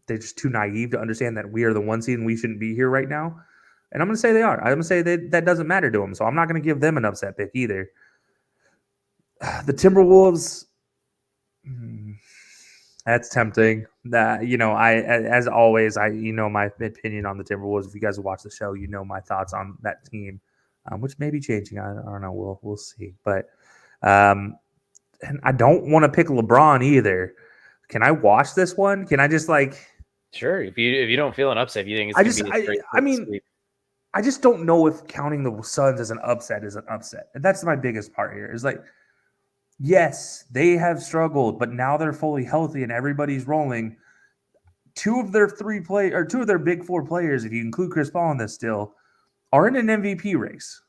just too naive to understand that we are the 1 seed and we shouldn't be here right now. And I'm going to say they are. I'm going to say that doesn't matter to them. So I'm not going to give them an upset pick either. The Timberwolves, that's tempting. That as always, my opinion on the Timberwolves. If you guys watch the show, you know my thoughts on that team, which may be changing. I don't know. We'll see. But and I don't want to pick LeBron either. Can I watch this one? Can I just Sure. If you don't feel an upset, if you think it's going to be a straight sweep. I just don't know if counting the Suns as an upset is an upset. And that's my biggest part here. Is like, yes, they have struggled, but now they're fully healthy and everybody's rolling. Two of their big four players, if you include Chris Paul in this still, are in an MVP race.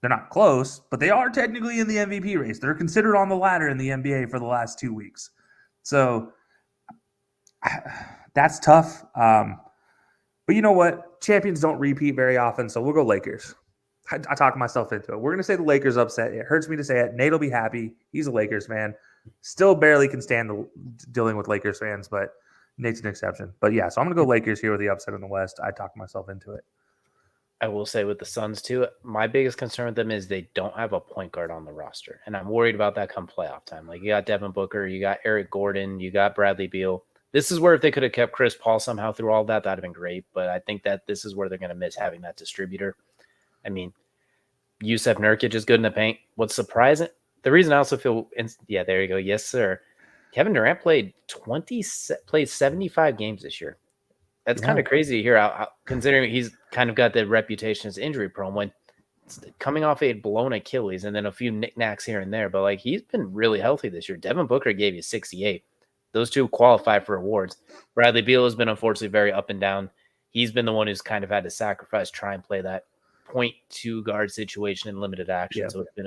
They're not close, but they are technically in the MVP race. They're considered on the ladder in the NBA for the last 2 weeks. So that's tough. But you know what? Champions don't repeat very often, so we'll go Lakers. I talked myself into it. We're going to say the Lakers upset. It hurts me to say it. Nate will be happy. He's a Lakers fan. Still barely can stand dealing with Lakers fans, but Nate's an exception. But yeah, so I'm going to go Lakers here with the upset in the West. I talked myself into it. I will say with the Suns too, my biggest concern with them is they don't have a point guard on the roster. And I'm worried about that come playoff time. Like you got Devin Booker, you got Eric Gordon, you got Bradley Beal. This is where if they could have kept Chris Paul somehow through all that, that'd have been great. But I think that this is where they're going to miss having that distributor. I mean, Yusef Nurkic is good in the paint. What's surprising, the reason I also feel, yeah, there you go. Yes, sir. Kevin Durant played 75 games this year. That's kind of crazy to hear, considering he's kind of got the reputation as injury prone when coming off a blown Achilles and then a few knickknacks here and there. But like he's been really healthy this year. Devin Booker gave you 68. Those two qualify for awards. Bradley Beal has been unfortunately very up and down. He's been the one who's kind of had to sacrifice, try and play that 0.2 guard situation in limited action. Yeah. So it's been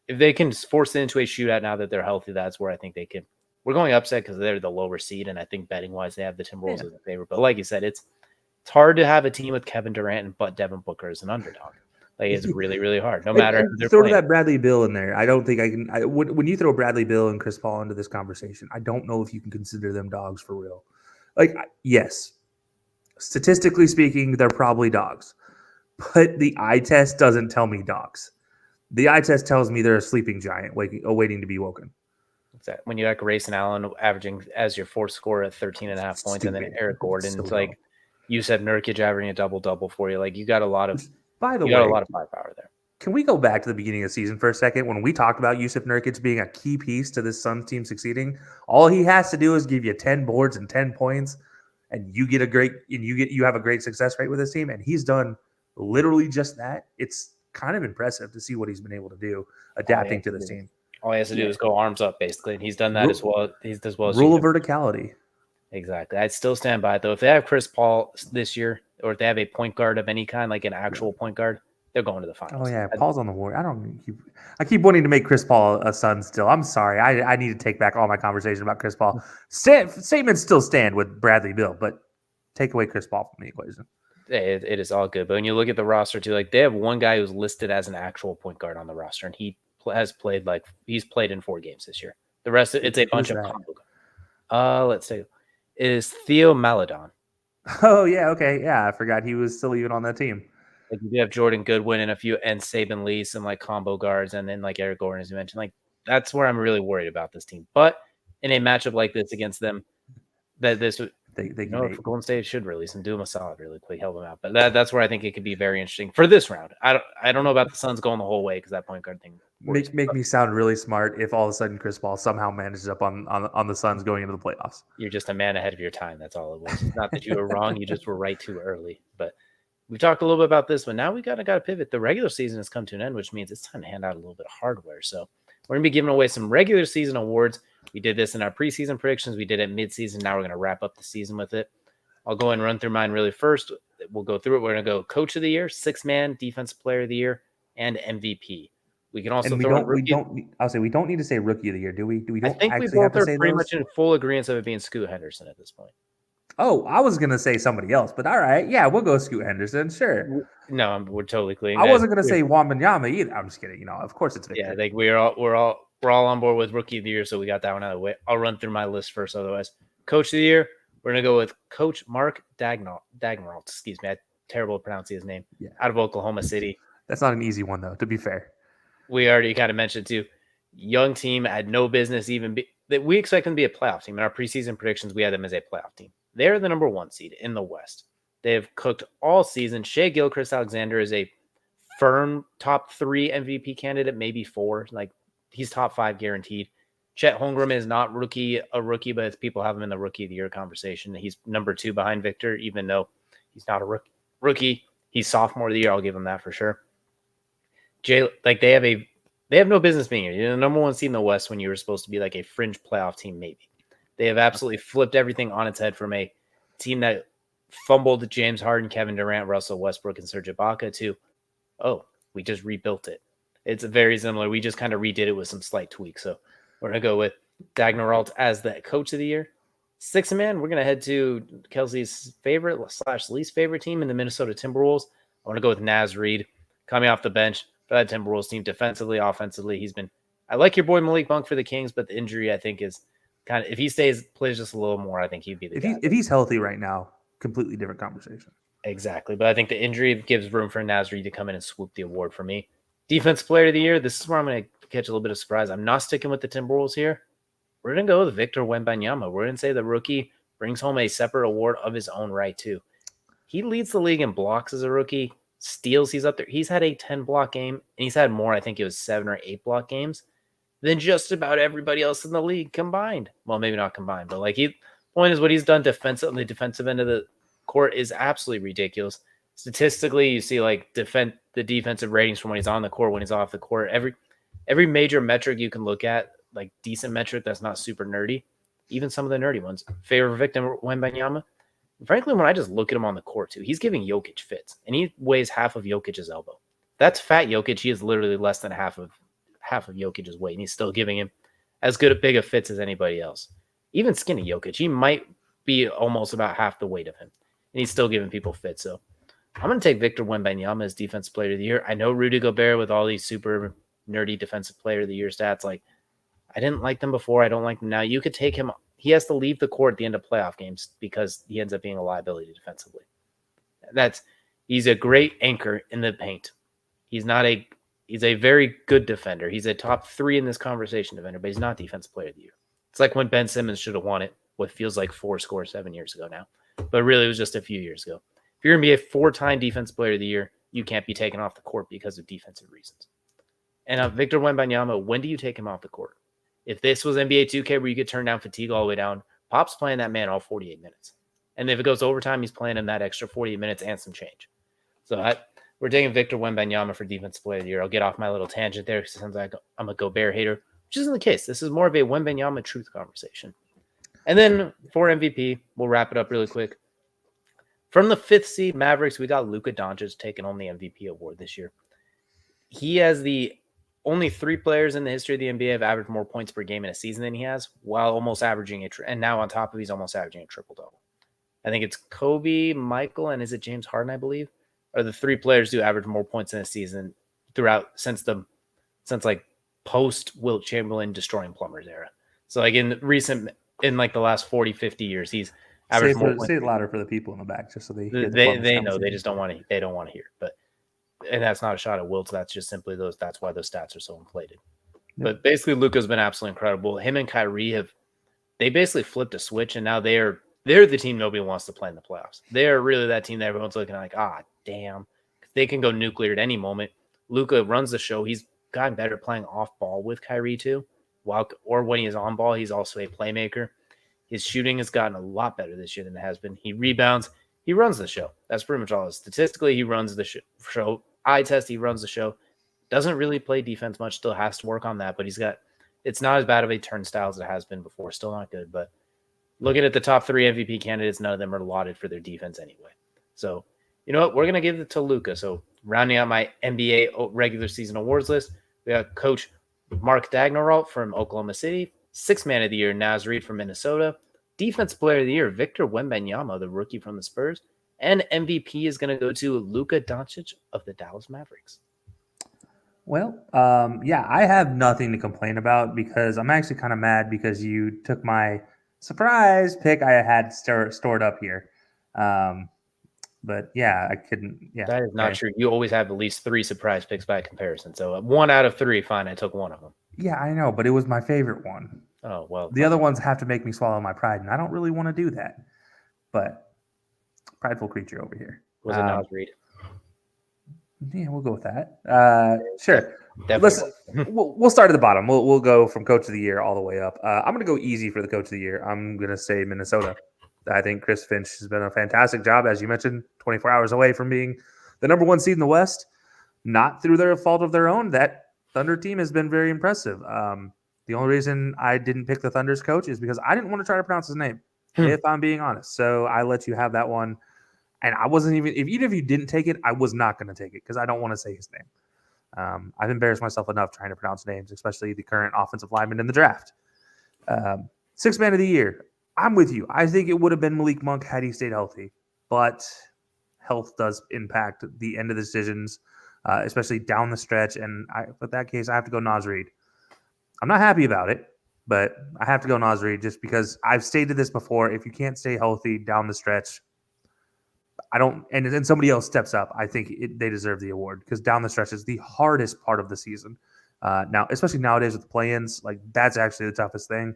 if they can force it into a shootout now that they're healthy, that's where I think they can. We're going upset because they're the lower seed, and I think betting-wise they have the Timberwolves as a favorite. But like you said, it's hard to have a team with Kevin Durant but Devin Booker as an underdog. Like it's really, really hard. No matter who they're throw playing. That Bradley Beal in there. I don't think I can. When you throw Bradley Beal and Chris Paul into this conversation, I don't know if you can consider them dogs for real. Like, yes, statistically speaking, they're probably dogs, but the eye test doesn't tell me dogs. The eye test tells me they're a sleeping giant waiting to be woken. When you got Grayson Allen averaging as your fourth scorer at 13.5 points, and then Eric Gordon's like you said, Nurkic averaging a double for you. Like you got a lot of, got a lot of firepower there. Can we go back to the beginning of the season for a second when we talked about Yusuf Nurkic being a key piece to this Suns team succeeding? All he has to do is give you 10 boards and 10 points, and you have a great success rate with this team. And he's done literally just that. It's kind of impressive to see what he's been able to do adapting to this team. All he has to do is go arms up, basically, and he's done that as well. He's as well as rule of verticality. Exactly. I'd still stand by it, though. If they have Chris Paul this year, or if they have a point guard of any kind, like an actual point guard, they're going to the finals. Oh yeah, Paul's on the Warriors. I keep wanting to make Chris Paul a Sun still. I'm sorry. I need to take back all my conversation about Chris Paul. Statements still stand with Bradley Beal, but take away Chris Paul from the equation. It is all good. But when you look at the roster too, like they have one guy who's listed as an actual point guard on the roster, and he's played in 4 games this year. The rest, it's a bunch of combo guys. Let's say, is Theo Maledon. Oh yeah, okay, yeah. I forgot he was still even on that team. Like you have Jordan Goodwin and Saban Lee, some like combo guards, and then like Eric Gordon, as you mentioned. Like that's where I'm really worried about this team. But in a matchup like this against them, if Golden State should release and do them a solid, really quick, help them out. But that's where I think it could be very interesting for this round. I don't know about the Suns going the whole way because that point guard thing make me sound really smart if all of a sudden Chris Paul somehow manages up on the Suns going into the playoffs. You're just a man ahead of your time. That's all it was. It's not that you were wrong. You just were right too early. But we've talked a little bit about this, but now we got to pivot. The regular season has come to an end, which means it's time to hand out a little bit of hardware. So we're going to be giving away some regular season awards. We did this in our preseason predictions. We did it mid-season. Now we're going to wrap up the season with it. I'll go and run through mine really first. We'll go through it. We're going to go Coach of the Year, Sixth Man, Defensive Player of the Year, and MVP. We can also throw in Rookie. We don't need to say Rookie of the Year, do we? I think we both are pretty much in full agreement of it being Scoot Henderson at this point. Oh, I was going to say somebody else, but all right. Yeah, we'll go Scoot Henderson. Sure. No, we're totally clean. I wasn't going to say Wembanyama either. I'm just kidding. Of course it's Victor. Yeah, like we're all on board with Rookie of the Year, so we got that one out of the way. I'll run through my list first. Otherwise, Coach of the Year, we're going to go with Coach Mark Dagnall. Excuse me. I'm terrible at pronouncing his name. Yeah. Out of Oklahoma City. That's not an easy one, though, to be fair. We already kind of mentioned, too, young team had no business we expect them to be a playoff team. In our preseason predictions, we had them as a playoff team. They're the number 1 seed in the West. They've cooked all season. Shai Gilgeous-Alexander is a firm top 3 MVP candidate, maybe 4. Like he's top 5 guaranteed. Chet Holmgren is not a rookie, but people have him in the Rookie of the Year conversation. He's number 2 behind Victor, even though He's not a rookie. He's sophomore of the year. I'll give him that for sure. They have no business being here. You're the number one seed in the West when you were supposed to be like a fringe playoff team, maybe. They have absolutely flipped everything on its head from a team that fumbled James Harden, Kevin Durant, Russell Westbrook, and Serge Ibaka to, oh, we just rebuilt it. It's very similar. We just kind of redid it with some slight tweaks. So we're going to go with Dagnaralt as the coach of the year. Sixth man, we're going to head to Kelsey's favorite / least favorite team in the Minnesota Timberwolves. I want to go with Naz Reid coming off the bench for that Timberwolves team. Defensively, offensively, I like your boy Malik Monk for the Kings, but the injury I think is kind of, if he plays just a little more, I think he'd be the guy. If he's healthy right now, completely different conversation. Exactly. But I think the injury gives room for Naz Reid to come in and swoop the award for me. Defensive player of the year. This is where I'm going to catch a little bit of surprise. I'm not sticking with the Timberwolves here. We're going to go with Victor Wembanyama. We're going to say the rookie brings home a separate award of his own right, too. He leads the league in blocks as a rookie. Steals, he's up there. He's had a 10-block game, and he's had more, I think it was 7 or 8 block games, than just about everybody else in the league combined. Well, maybe not combined, but point is what he's done on the defensive end of the court is absolutely ridiculous. Statistically, you see the defensive ratings from when he's on the court, when he's off the court. Every major metric you can look at, like decent metric that's not super nerdy, even some of the nerdy ones, favor Victor Wembanyama. Frankly, when I just look at him on the court too, he's giving Jokic fits, and he weighs half of Jokic's elbow. That's fat Jokic. He is literally less than half of Jokic's weight, and he's still giving him as big of fits as anybody else. Even skinny Jokic, he might be almost about half the weight of him, and he's still giving people fits. So I'm going to take Victor Wembanyama as Defensive Player of the Year. I know Rudy Gobert with all these super nerdy Defensive Player of the Year stats. I didn't like them before. I don't like them now. You could take him. He has to leave the court at the end of playoff games because he ends up being a liability defensively. He's a great anchor in the paint. He's a very good defender. He's a top 3 in this conversation defender, but he's not Defensive Player of the Year. It's like when Ben Simmons should have won it, what feels like 7 years ago now. But really, it was just a few years ago. If you're going to be a 4-time Defensive Player of the Year, you can't be taken off the court because of defensive reasons. And Victor Wembanyama, when do you take him off the court? If this was NBA 2K where you could turn down fatigue all the way down, Pop's playing that man all 48 minutes. And if it goes overtime, he's playing him that extra 48 minutes and some change. So we're taking Victor Wembanyama for Defensive Player of the Year. I'll get off my little tangent there because it sounds like I'm a Gobert hater, which isn't the case. This is more of a Wembanyama truth conversation. And then for MVP, we'll wrap it up really quick. From the 5th seed Mavericks, we got Luka Doncic taking home the MVP award this year. He has the only 3 players in the history of the NBA have averaged more points per game in a season than he has, while almost averaging and now on top of he's almost averaging a triple-double. I think it's Kobe, Michael, and is it James Harden, I believe, are the 3 players who average more points in a season since post Wilt Chamberlain destroying Plumbers era. So in the last 40, 50 years, he's averaged more points. Say it louder for the people in the back, just so they know. They just don't want to. They don't want to hear. And that's not a shot at Wilt. That's just simply that's why those stats are so inflated. Yep. But basically, Luka's been absolutely incredible. Him and Kyrie they basically flipped a switch, and now they're the team nobody wants to play in the playoffs. They're really that team that everyone's looking at damn. They can go nuclear at any moment. Luka runs the show. He's gotten better playing off ball with Kyrie too. Or when he's on ball, he's also a playmaker. His shooting has gotten a lot better this year than it has been. He rebounds. He runs the show. That's pretty much all. Statistically, he runs the show. Eye test, he runs the show. Doesn't really play defense much. Still has to work on that. But it's not as bad of a turnstile as it has been before. Still not good. But looking at the top 3 MVP candidates, none of them are lauded for their defense anyway. So, you know what? We're going to give it to Luka. So, rounding out my NBA regular season awards list, we got Coach Mark Dagnaralt from Oklahoma City, 6th Man of the Year, Naz Reid from Minnesota, Defensive Player of the Year, Victor Wembanyama, the rookie from the Spurs, and MVP is going to go to Luka Doncic of the Dallas Mavericks. Well, I have nothing to complain about because I'm actually kind of mad because you took my surprise pick I had stored up here. But I couldn't. Yeah, that is not true. You always have at least 3 surprise picks by comparison. So 1 out of 3, fine. I took one of them. Yeah, I know, but it was my favorite one. Oh, well. The other ones have to make me swallow my pride, and I don't really want to do that. But prideful creature over here. Was it Naz Reid? Yeah, we'll go with that. Sure. Definitely. We'll start at the bottom. We'll go from Coach of the Year all the way up. I'm going to go easy for the Coach of the Year. I'm going to say Minnesota. I think Chris Finch has been a fantastic job, as you mentioned, 24 hours away from being the number one seed in the West. Not through their fault of their own. That Thunder team has been very impressive. The only reason I didn't pick the Thunder's coach is because I didn't want to try to pronounce his name, if I'm being honest. So I let you have that one. And I wasn't even if you didn't take it, I was not going to take it because I don't want to say his name. I've embarrassed myself enough trying to pronounce names, especially the current offensive lineman in the draft. Sixth man of the year. I'm with you. I think it would have been Malik Monk had he stayed healthy, but health does impact the end of the decisions, especially down the stretch. And with that case, I have to go Naz Reid. I'm not happy about it, but I have to go Naz Reid just because I've stated this before. If you can't stay healthy down the stretch, I don't, and then somebody else steps up, I think they deserve the award because down the stretch is the hardest part of the season. Now, especially nowadays with the play-ins, like that's actually the toughest thing.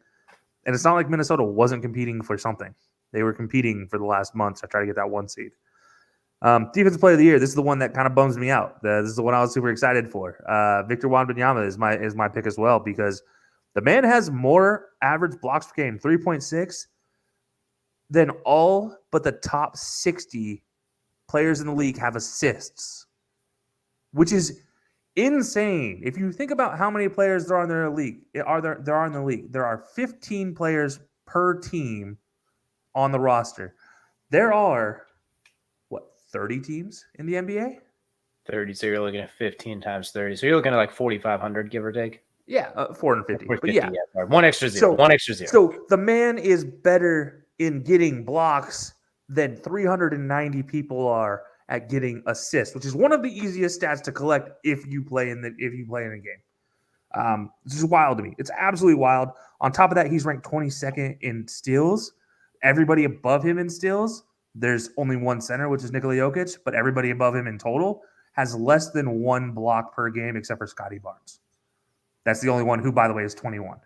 And it's not like Minnesota wasn't competing for something. They were competing for the last months to try to get that one seed. Defensive player of the year. This is the one that kind of bums me out. This is the one I was super excited for. Victor Wembanyama is my pick as well because the man has more average blocks per game, 3.6, than all but the top 60 players in the league have assists, which is insane. If you think about how many players there are in the league, there are 15 players per team on the roster. There are 30 teams in the NBA? 30. So you're looking at 15 times 30. So you're looking at like 4,500, give or take. Yeah, 450. But yeah, one extra zero. So the man is better in getting blocks than 390 people are at getting assists, which is one of the easiest stats to collect if you play in a game. This is wild to me. It's absolutely wild. On top of that, he's ranked 22nd in steals. Everybody above him in steals, there's only one center, which is Nikola Jokic, but everybody above him in total has less than one block per game except for Scotty Barnes. That's the only one who, by the way, is 21.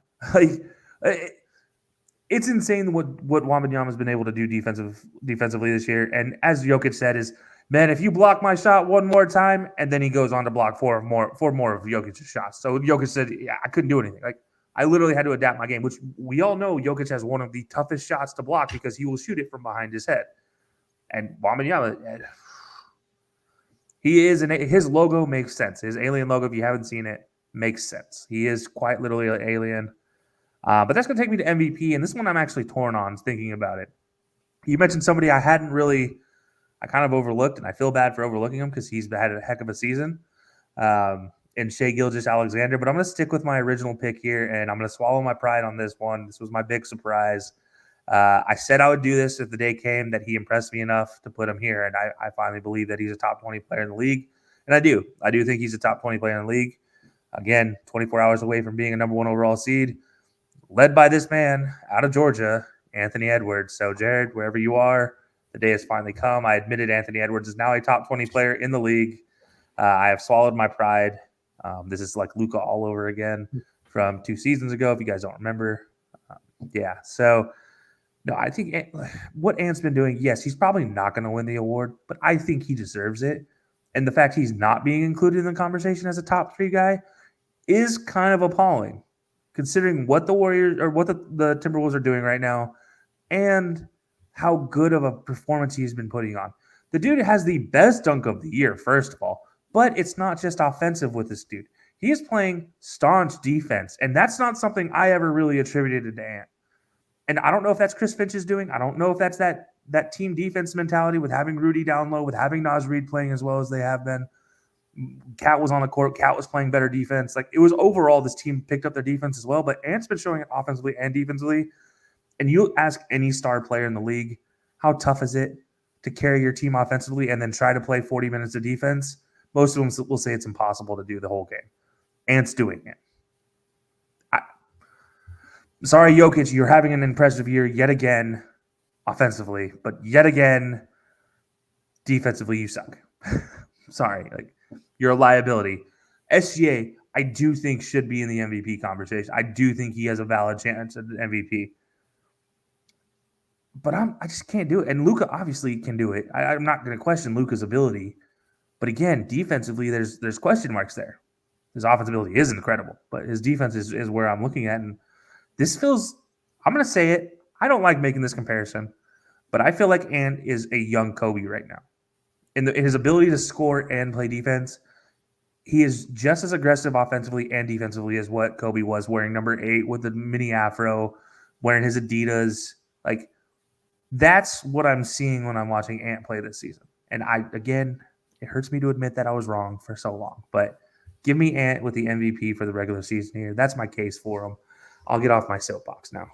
It's insane what Wembanyama has been able to do defensively this year. And as Jokic said, is, man, if you block my shot one more time, and then he goes on to block four more of Jokic's shots. So Jokic said, yeah, I couldn't do anything. Like, I literally had to adapt my game, which we all know Jokic has one of the toughest shots to block because he will shoot it from behind his head. And Wembanyama, his logo makes sense. His alien logo, if you haven't seen it, makes sense. He is quite literally an alien. But that's going to take me to MVP, and this one I'm actually torn on thinking about it. You mentioned somebody I kind of overlooked, and I feel bad for overlooking him because he's had a heck of a season, and Shai Gilgeous-Alexander. But I'm going to stick with my original pick here, and I'm going to swallow my pride on this one. This was my big surprise. I said I would do this if the day came that he impressed me enough to put him here, and I finally believe that he's a top 20 player in the league, and I do. I do think he's a top 20 player in the league. Again, 24 hours away from being a number one overall seed, led by this man out of Georgia, Anthony Edwards. So, Jared, wherever you are, the day has finally come. I admitted Anthony Edwards is now a top 20 player in the league. I have swallowed my pride. This is like Luka all over again from 2 seasons ago, if you guys don't remember. So no, I think what Ant's been doing, yes, he's probably not going to win the award, but I think he deserves it. And the fact he's not being included in the conversation as a top 3 guy is kind of appalling, considering what the Warriors or what the Timberwolves are doing right now and how good of a performance he's been putting on. The dude has the best dunk of the year, first of all, but it's not just offensive with this dude. He is playing staunch defense, and that's not something I ever really attributed to Ant. And I don't know if that's Chris Finch is doing. I don't know if that's that team defense mentality with having Rudy down low, with having Naz Reid playing as well as they have been. Cat was on the court. Cat was playing better defense. Like, it was overall, this team picked up their defense as well, but Ant's been showing it offensively and defensively. And you ask any star player in the league, how tough is it to carry your team offensively and then try to play 40 minutes of defense? Most of them will say it's impossible to do the whole game. Ant's doing it. Sorry, Jokic, you're having an impressive year yet again offensively, but yet again defensively you suck. Sorry, like, you're a liability. SGA, I do think should be in the MVP conversation. I do think he has a valid chance at the MVP. But I just can't do it. And Luka obviously can do it. I'm not going to question Luka's ability. But again, defensively, there's question marks there. His offensive ability is incredible, but his defense is where I'm looking at. And this feels, I'm going to say it, I don't like making this comparison, But I feel like Ant is a young Kobe right now. In his ability to score and play defense, he is just as aggressive offensively and defensively as what Kobe was, wearing number 8 with the mini afro, wearing his Adidas. Like, that's what I'm seeing when I'm watching Ant play this season. And it hurts me to admit that I was wrong for so long, but give me Ant with the MVP for the regular season here. That's my case for him. I'll get off my soapbox now.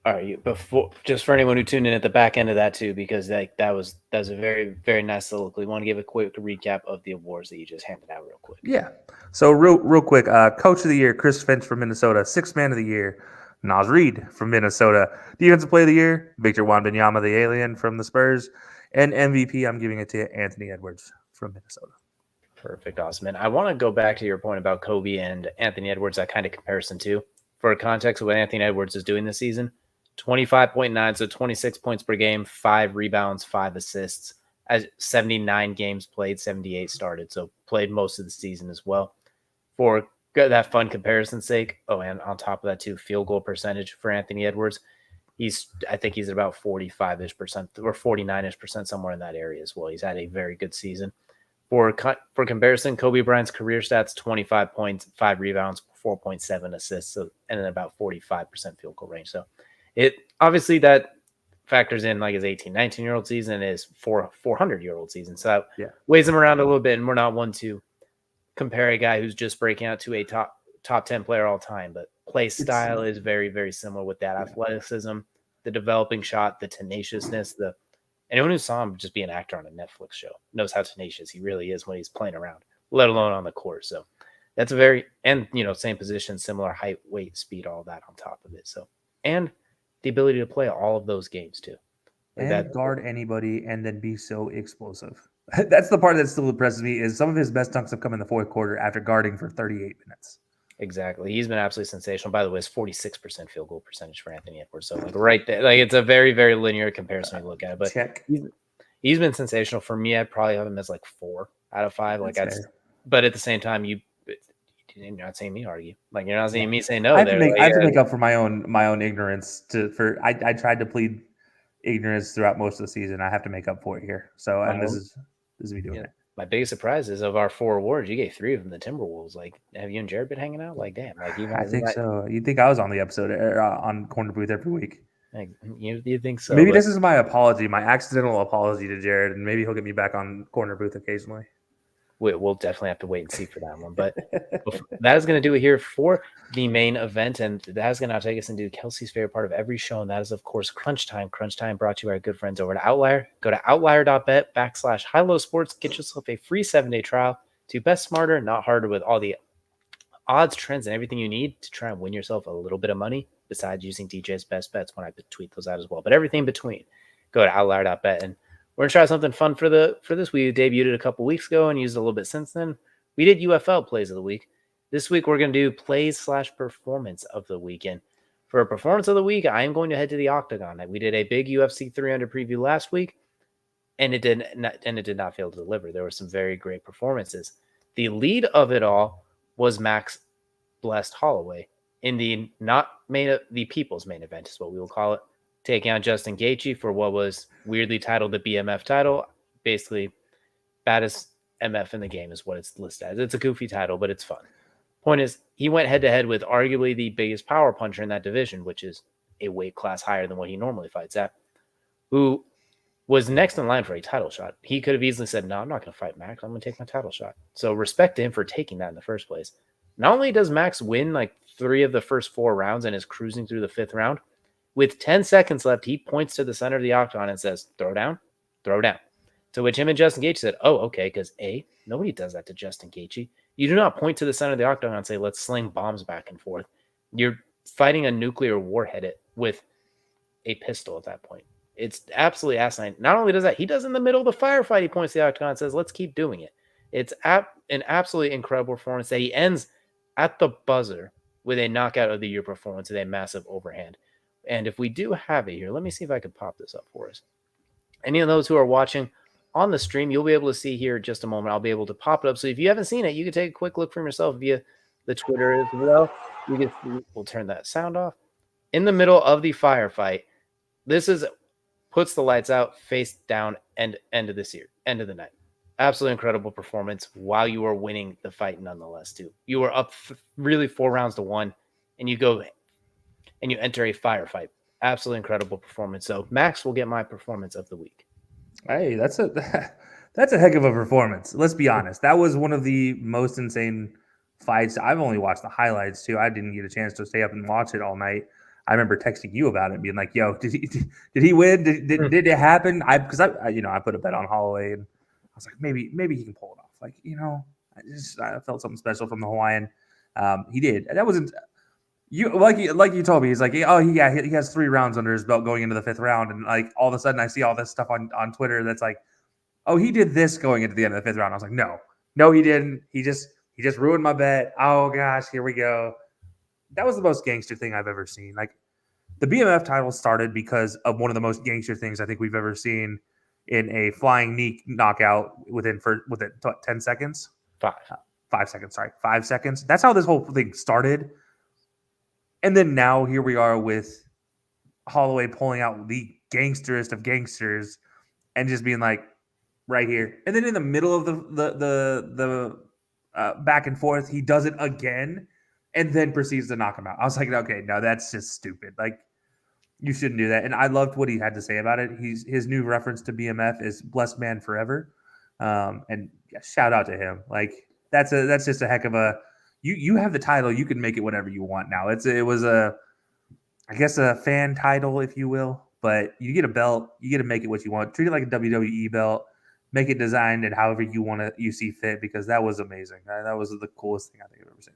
All right, before just for anyone who tuned in at the back end of that too, because that was a very very nice soliloquy. Want to give a quick recap of the awards that you just handed out real quick. Yeah. So real quick, Coach of the Year, Chris Finch from Minnesota. Sixth Man of the Year, Naz Reid from Minnesota. Defensive Player of the Year, Victor Wembanyama, the alien from the Spurs. And MVP, I'm giving it to Anthony Edwards from Minnesota. Perfect, awesome. And I want to go back to your point about Kobe and Anthony Edwards, that kind of comparison too. For context of what Anthony Edwards is doing this season, 25.9, so 26 points per game, 5 rebounds, 5 assists, as 79 games played, 78 started, so played most of the season as well. For that fun comparison's sake, and on top of that too, field goal percentage for Anthony Edwards, I think he's at about 45-ish percent or 49-ish percent, somewhere in that area as well. He's had a very good season. For comparison, Kobe Bryant's career stats: 25 points, 5 rebounds, 4.7 assists, and then about 45% field goal range. So it obviously that factors in like his 18, 19-year-old season and his 400-year-old season. So that weighs him around a little bit, and we're not one to compare a guy who's just breaking out to a top 10 player all time, but play style is very, very similar with that athleticism, the developing shot, the tenaciousness, anyone who saw him just be an actor on a Netflix show knows how tenacious he really is when he's playing around, let alone on the court. So that's same position, similar height, weight, speed, all that on top of it. So, and the ability to play all of those games too. And guard anybody and then be so explosive. That's the part that still impresses me, is some of his best dunks have come in the fourth quarter after guarding for 38 minutes. Exactly. He's been absolutely sensational. By the way, it's 46% field goal percentage for Anthony Edwards. So right there, it's a very, very linear comparison to look at. But he's been sensational. For me, I'd probably have him as like 4 out of 5. But at the same time, you're not seeing me argue. Like, you're not seeing me say no. I have to make up for my own ignorance. I tried to plead ignorance throughout most of the season. I have to make up for it here. So this is me doing it. My biggest surprise is, of our 4 awards, you gave 3 of them the Timberwolves. Like, have you and Jared been hanging out? Like, damn. Like, I think so. You'd think I was on the episode on Corner Booth every week. Like, you think so? Maybe this is my apology, my accidental apology to Jared, and maybe he'll get me back on Corner Booth occasionally. We'll definitely have to wait and see for that one. But that is going to do it here for the main event. And that is going to now take us into Kelsey's favorite part of every show. And that is, of course, Crunch Time. Crunch Time brought to you by our good friends over at Outlier. Go to outlier.bet /HighLowSports. Get yourself a free 7-day trial to bet smarter, not harder, with all the odds, trends, and everything you need to try and win yourself a little bit of money, besides using DJ's best bets when I tweet those out as well. But everything in between, go to outlier.bet. And we're going to try something fun for this. We debuted it a couple weeks ago and used it a little bit since then. We did UFL plays of the week. This week, we're going to do plays / performance of the weekend. For a performance of the week, I am going to head to the Octagon. We did a big UFC 300 preview last week, and it did not fail to deliver. There were some very great performances. The lead of it all was Max Blessed Holloway in the people's main event, is what we will call it, taking on Justin Gaethje for what was weirdly titled the BMF title. Basically, baddest MF in the game is what it's listed as. It's a goofy title, but it's fun. Point is, he went head-to-head with arguably the biggest power puncher in that division, which is a weight class higher than what he normally fights at, who was next in line for a title shot. He could have easily said, no, I'm not going to fight Max. I'm going to take my title shot. So respect to him for taking that in the first place. Not only does Max win like 3 of the first 4 rounds and is cruising through the 5th round, with 10 seconds left, he points to the center of the octagon and says, throw down, throw down. To which him and Justin Gaethje said, oh, okay, because nobody does that to Justin Gaethje. You do not point to the center of the octagon and say, let's sling bombs back and forth. You're fighting a nuclear warhead with a pistol at that point. It's absolutely asinine. Not only does that, he does in the middle of the firefight, he points to the octagon and says, let's keep doing it. It's an absolutely incredible performance that he ends at the buzzer with a knockout of the year performance with a massive overhand. And if we do have it here, let me see if I can pop this up for us. Any of those who are watching on the stream, you'll be able to see here in just a moment. I'll be able to pop it up. So if you haven't seen it, you can take a quick look for yourself via the Twitter as well. We'll turn that sound off. In the middle of the firefight, this is puts the lights out, face down, end of the night. Absolutely incredible performance while you are winning the fight nonetheless, too. You were up really 4 rounds to 1, and you go and you enter a firefight. Absolutely incredible performance. So Max will get my performance of the week. Hey, that's a that's a heck of a performance. Let's be honest. That was one of the most insane fights. I've only watched the highlights too. I didn't get a chance to stay up and watch it all night. I remember texting you about it, and being like, "Yo, did he win? Did it happen?" Because I put a bet on Holloway, and I was like, maybe he can pull it off. Like I felt something special from the Hawaiian. He did. That wasn't you like you told me. He's like, oh yeah, he has 3 rounds under his belt going into the 5th round, and like all of a sudden I see all this stuff on Twitter that's like, oh, he did this going into the end of the 5th round. I was like, no, he didn't. He just ruined my bet. Oh gosh, here we go. That was the most gangster thing I've ever seen. Like the BMF title started because of one of the most gangster things I think we've ever seen in a flying knee knockout within 10 seconds. 5 seconds. Sorry, 5 seconds. That's how this whole thing started. And then now here we are with Holloway pulling out the gangsterest of gangsters and just being like, right here. And then in the middle of the back and forth, he does it again and then proceeds to knock him out. I was like, okay, no, that's just stupid. Like, you shouldn't do that. And I loved what he had to say about it. His new reference to BMF is "Blessed Man Forever," and yeah, shout out to him. Like that's just a heck of a. You have the title. You can make it whatever you want now. It was a fan title, if you will. But you get a belt. You get to make it what you want. Treat it like a WWE belt. Make it designed and however you see fit, because that was amazing. That was the coolest thing I think I've ever seen.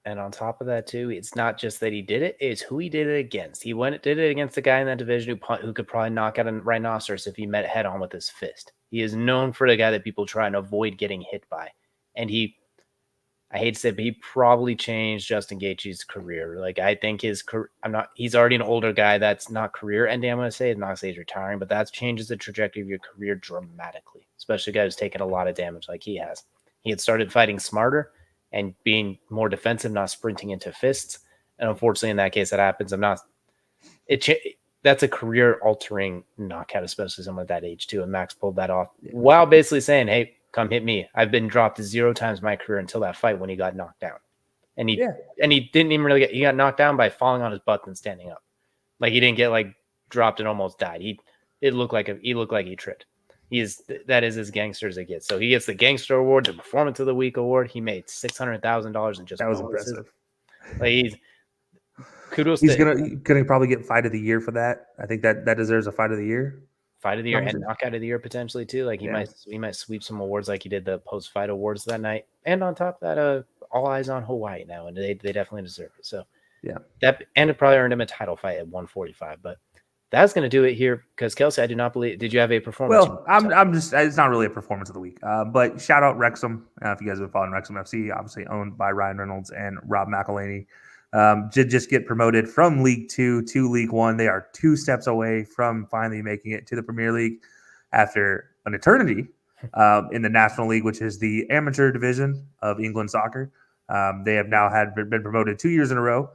And on top of that, too, it's not just that he did it; it's who he did it against. He did it against the guy in that division who could probably knock out a rhinoceros if he met head on with his fist. He is known for the guy that people try and avoid getting hit by, and I hate to say it, but he probably changed Justin Gaethje's career. Like, I think his career, he's already an older guy. That's not career ending, I'm going to say. I'm not going to say he's retiring, but that changes the trajectory of your career dramatically, especially a guy who's taken a lot of damage like he has. He had started fighting smarter and being more defensive, not sprinting into fists. And unfortunately, in that case, that happens. That's a career-altering knockout, especially someone at that age, too. And Max pulled that off while basically saying, hey, come hit me. I've been dropped 0 times in my career until that fight when he got knocked down. And he didn't even really he got knocked down by falling on his butt and standing up. Like, he didn't get like dropped and almost died. He looked like he tripped. That is as gangster as it gets. So he gets the Gangster Award, the Performance of the Week Award. He made $600,000 in just that was impressive. Like, kudos. He's gonna probably get Fight of the Year for that. I think that deserves a Fight of the Year. Fight of the Year and Knockout of the Year potentially too. Like he might sweep some awards like he did the post-fight awards that night. And on top of that, all eyes on Hawaii now, and they definitely deserve it. So yeah, and it probably earned him a title fight at 145. But that's going to do it here because Kelsey, I do not believe. Did you have a performance? Well, I'm just. It's not really a performance of the week. But shout out Wrexham. If you guys have been following Wrexham FC, obviously owned by Ryan Reynolds and Rob McElhaney. Did just get promoted from League 2 to League 1. They are 2 steps away from finally making it to the Premier League after an eternity in the National League, which is the amateur division of England soccer. They have now been promoted 2 years in a row,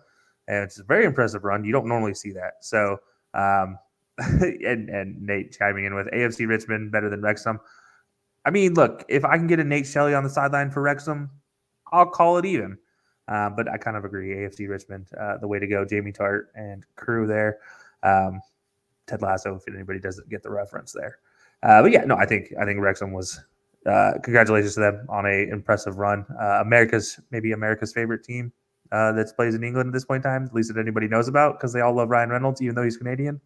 and it's a very impressive run. You don't normally see that. So, and Nate chiming in with AFC Richmond better than Wrexham. I mean, look, if I can get a Nate Shelley on the sideline for Wrexham, I'll call it even. But I kind of agree. AFC Richmond, the way to go. Jamie Tart and crew there. Ted Lasso, if anybody doesn't get the reference there. But yeah, no, I think Wrexham was. Congratulations to them on a impressive run. America's favorite team that plays in England at this point in time, at least that anybody knows about, because they all love Ryan Reynolds, even though he's Canadian.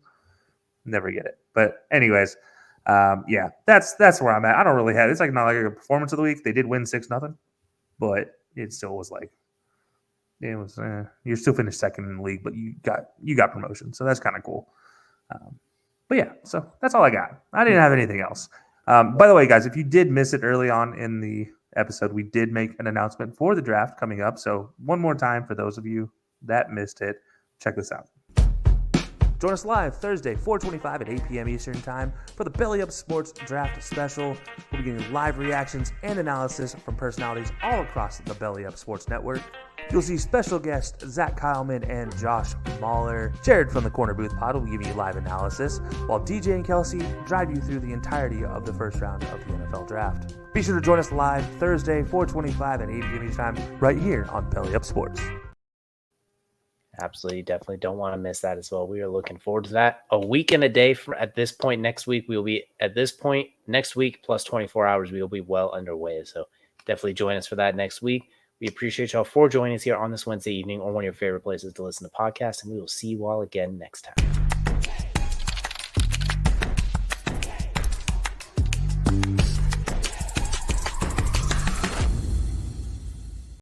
Never get it. But anyways, yeah, that's where I'm at. I don't really have. It's like not like a performance of the week. They did win 6-0, but it still was like. It was you're still finished second in the league, but you got promotion, so that's kind of cool. But yeah, so that's all I got. I didn't have anything else. By the way, guys, if you did miss it early on in the episode, we did make an announcement for the draft coming up. So one more time for those of you that missed it, check this out. Join us live Thursday, 4:25 at 8 p.m. Eastern Time for the Belly Up Sports Draft Special. We'll be getting live reactions and analysis from personalities all across the Belly Up Sports Network. You'll see special guests Zach Kyleman and Josh Mahler. Jared from the Corner Booth Pod will be giving you live analysis, while DJ and Kelsey drive you through the entirety of the first round of the NFL Draft. Be sure to join us live Thursday, 4:25 at 8 p.m. each time, right here on Belly Up Sports. Absolutely, definitely don't want to miss that as well. We are looking forward to that. A week and a day from at this point next week. We will be at this point next week plus 24 hours. We will be well underway. So definitely join us for that next week. We appreciate y'all for joining us here on this Wednesday evening on one of your favorite places to listen to podcasts, and we will see you all again next time.